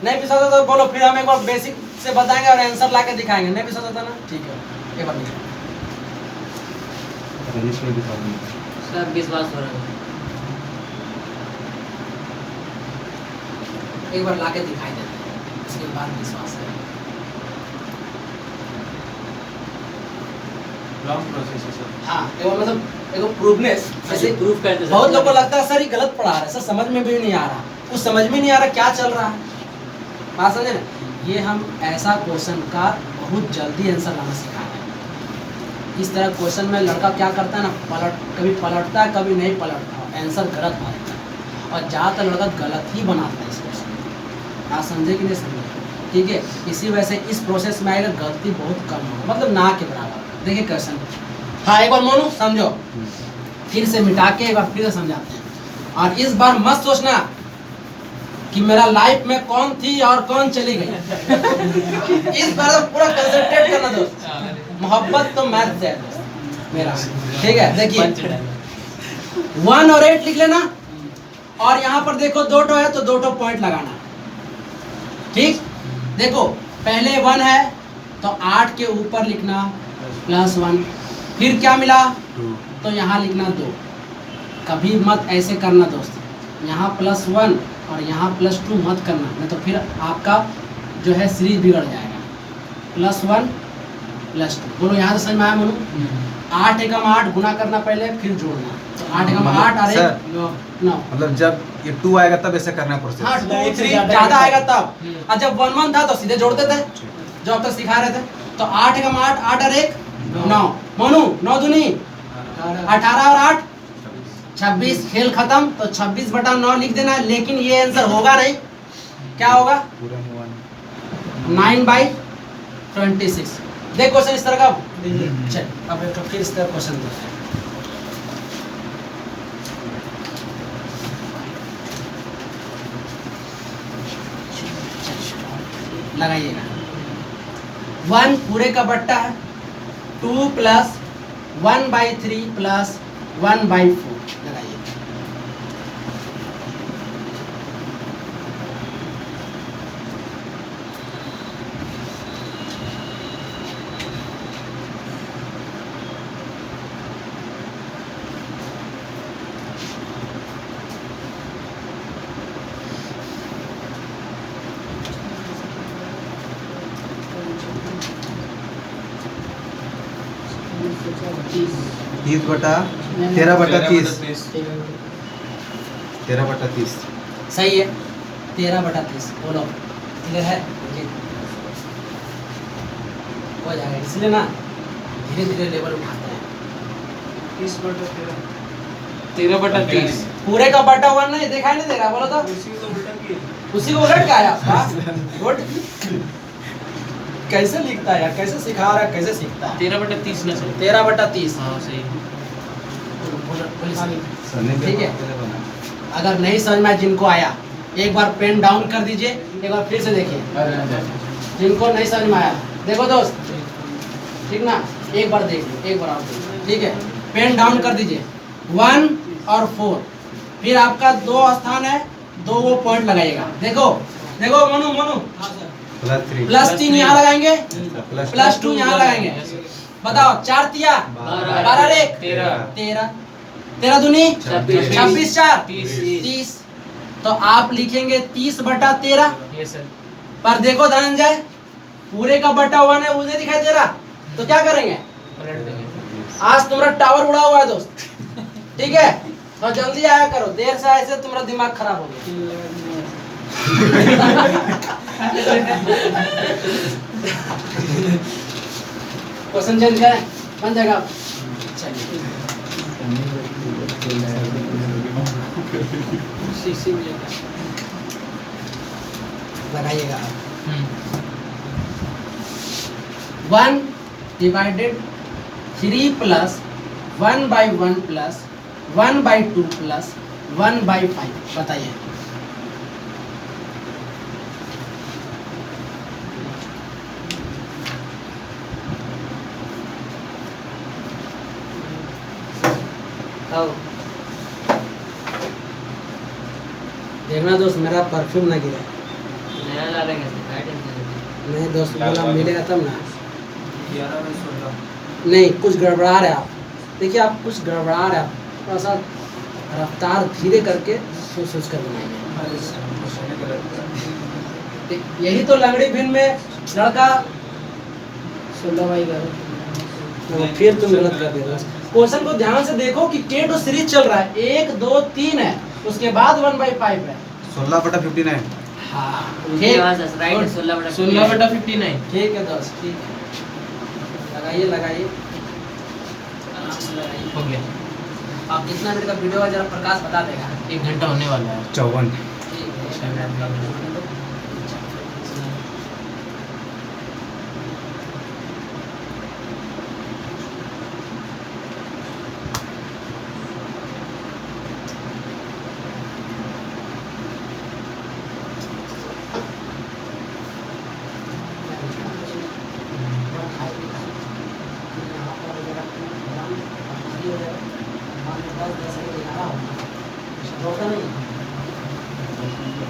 S1: नहीं विश्वास होता तो बोलो, फिर हम एक बार बेसिक से बताएंगे और आंसर ला के दिखाएंगे। नहीं विश्वास होता ना, ठीक है एक बार लिखो।
S4: सब विश्वास हो रहा है।
S1: एक बार ला के दिखाई देते हैं, उसके बाद विश्वास है।
S2: लॉन्ग प्रोसेस है सर।
S1: हाँ एगो मतलब एगो प्रूफनेस, जैसे
S4: प्रूफ करते
S1: बहुत लोगों को लगता है सर ये गलत पढ़ा रहा है, सर समझ में भी नहीं आ रहा, कुछ समझ में नहीं आ रहा क्या चल रहा है, बात समझे ना। ये हम ऐसा क्वेश्चन का बहुत जल्दी आंसर लाना सिखा रहे हैं। इस तरह क्वेश्चन में लड़का क्या करता है ना, कभी पलटता है कभी नहीं पलटता, आंसर गलत आ जाता है, और ज़्यादातर लड़का गलत ही बनाता है इस क्वेश्चन में। आप समझे कि नहीं समझे, ठीक है। इसी वजह से इस प्रोसेस में आएगा गलती बहुत कम होगा, मतलब ना के बराबर। देखिए क्वेश्चन, हाँ एक बार मोनू समझो, फिर से मिटा के एक बार फिर से समझाते हैं। और इस बार मत सोचना कि मेरा लाइफ में कौन थी और कौन चली गई इस बार तो पूरा कंसंट्रेट करना दोस्त, मोहब्बत तो मैथ से है दोस्त मेरा, ठीक है। देखिए 1 और 8 लिख लेना, और यहाँ पर देखो 2 है तो 2 पॉइंट लगाना, ठीक। देखो पहले 1 है तो 8 के ऊपर लिखना +1, फिर क्या मिला तो यहाँ लिखना 2। कभी मत ऐसे करना दोस्त, यहाँ +1 और यहाँ +2 मत करना, नहीं तो फिर आपका जो है सीरीज बिगड़ जाएगा। +1 +2 बोलो, यहाँ से समझ में आया मोनू। 8 एकम 8 गुना करना पहले फिर जोड़ना, तो 8 का 8 और
S3: सर,
S1: 1 9।
S3: मतलब जब ये 2 आएगा तब ऐसा करना है
S1: हाँ
S3: प्रोसेस।
S1: 2 3 ज्यादा आएगा तब।
S2: हम्म।
S1: और जब 1 1 था तो सीधे जोड़ते थे जो अब तक सिखा रहे थे। तो 8 का 8 8 और 1 9। मोनू 9 दूनी 18 और 8 26। खेल खत्म। तो 26/9 लिख देना है, लेकिन ये आंसर होगा नहीं। क्या होगा?
S3: पूरा में
S1: 9/26। देख क्वेश्चन इस तरह का। चल अब एक फिर इस तरह क्वेश्चन देखते हैं। लगाइएगा। 1 पूरे का बट्टा है 2 प्लस 1/3 प्लस 1/4 लगाइए।
S3: तीस बटा 13/30 13/30
S1: सही है। 13/30 बोलो क्लियर है जी। हो जाएगा, इसलिए ना धीरे धीरे लेवल उठाते हैं।
S2: 13/30
S1: पूरे का बटा 1 नहीं दिखाई नहीं दे रहा, बोलो तो उसी को उलट के आया। गुड। कैसे लिखता है यार, कैसे सिखा रहा है, कैसे सीखता है।
S2: 13/30 ना सर।
S1: 13/30।
S2: हाँ सही।
S1: ठीक है। अगर नहीं समझ में जिनको आया एक बार पेन डाउन कर दीजिए, एक बार फिर से देखिए। जिनको नहीं समझ में आया देखो दोस्त, ठीक ना, एक बार देख लो, एक बार और देख लो, ठीक है। पेन डाउन कर दीजिए। 1 और 4, फिर आपका 2 स्थान है, 2 वो पॉइंट लगाइएगा। देखो देखो मोनू मोनू +3 यहाँ लगाएंगे, +2 यहाँ लगाएंगे। बताओ 4 तिया 12 रे 13 13 दूनी 26 4 30। तो आप लिखेंगे 30/13।
S2: ये सर।
S1: पर देखो धनंजय, पूरे का बटा 1 है, मुझे दिखाई दे रहा। तो क्या करेंगे?
S2: पलट देंगे।
S1: आज तुम्हारा टावर उड़ा हुआ है दोस्त, ठीक है। तो जल्दी आया करो, देर से आए से तुम्हारा दिमाग खराब हो गया। क्वेश्चन चेंज करें, बन जाएगा। चलिए लगाइएगा। 1 डिवाइडेड 3 प्लस 1/1 प्लस 1/2 प्लस 1/5 बताइए। देखना दोस्त, मेरा परफ्यूम ना गिरे।
S4: नया ला रहे हैं,
S1: नहीं दोस्त, बोला मिलेगा तब ना। नहीं, कुछ गड़बड़ा रहे आप। देखिए आप कुछ गड़बड़ा रहे आप, थोड़ा सा रफ्तार धीरे करके सोच सोच कर बनाइए। यही तो लंगड़ी भिन में लड़का 16 भाई करो, फिर तुम गलत कर दे। क्वेश्चन को ध्यान से देखो कि K2 सीरीज चल रहा है, 1 2 3 है, उसके बाद 1/5 है।
S3: 16/59।
S1: हाँ
S4: उनके पास राइट 16/59।
S2: 16/59।
S1: ठीक है दोस्त, ठीक है। लगाइए लगाइए, आराम से लगाइए।
S2: हो गया।
S1: आप कितना देर का वीडियो है जरा प्रकाश बता देगा।
S2: 1 घंटा होने वाला है।
S3: 54।
S1: ठीक है।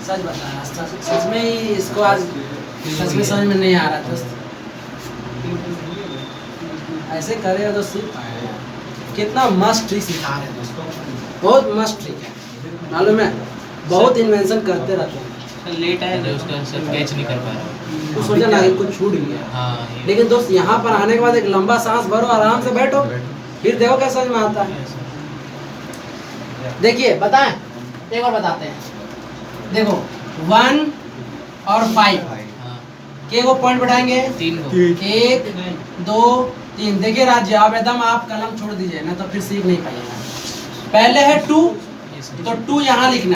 S1: सच बता रहा, सच में ही इसको आज सच में समझ में नहीं आ रहा दोस्त। ऐसे करेगा तो सीख पाएगा। कितना मस्त ट्रिक सिखा रहे हैं दोस्तों, बहुत मस्त ट्रिक है। मालूम है, बहुत इन्वेंशन करते रहते हैं।
S2: लेट आया ना, उसका आंसर कैच नहीं कर पा रहा।
S1: तो सोचा ना कि कुछ छूट गया।
S2: हाँ ये।
S1: लेकिन दोस्त यहाँ पर आने के बाद एक लंबा सांस भरो, आराम से बैठो, फिर देखो क्या समझ में आता है। देखिए बताएं, एक और बताते हैं। देखो 1 और 5 के वो पॉइंट बैठाएंगे
S2: 3 को
S1: 1 2 3। देखिए राज्य अब एकदम आप कलम छोड़ दीजिए ना तो फिर सीख नहीं पाइएगा। पहले है 2 तो 2 यहाँ लिखना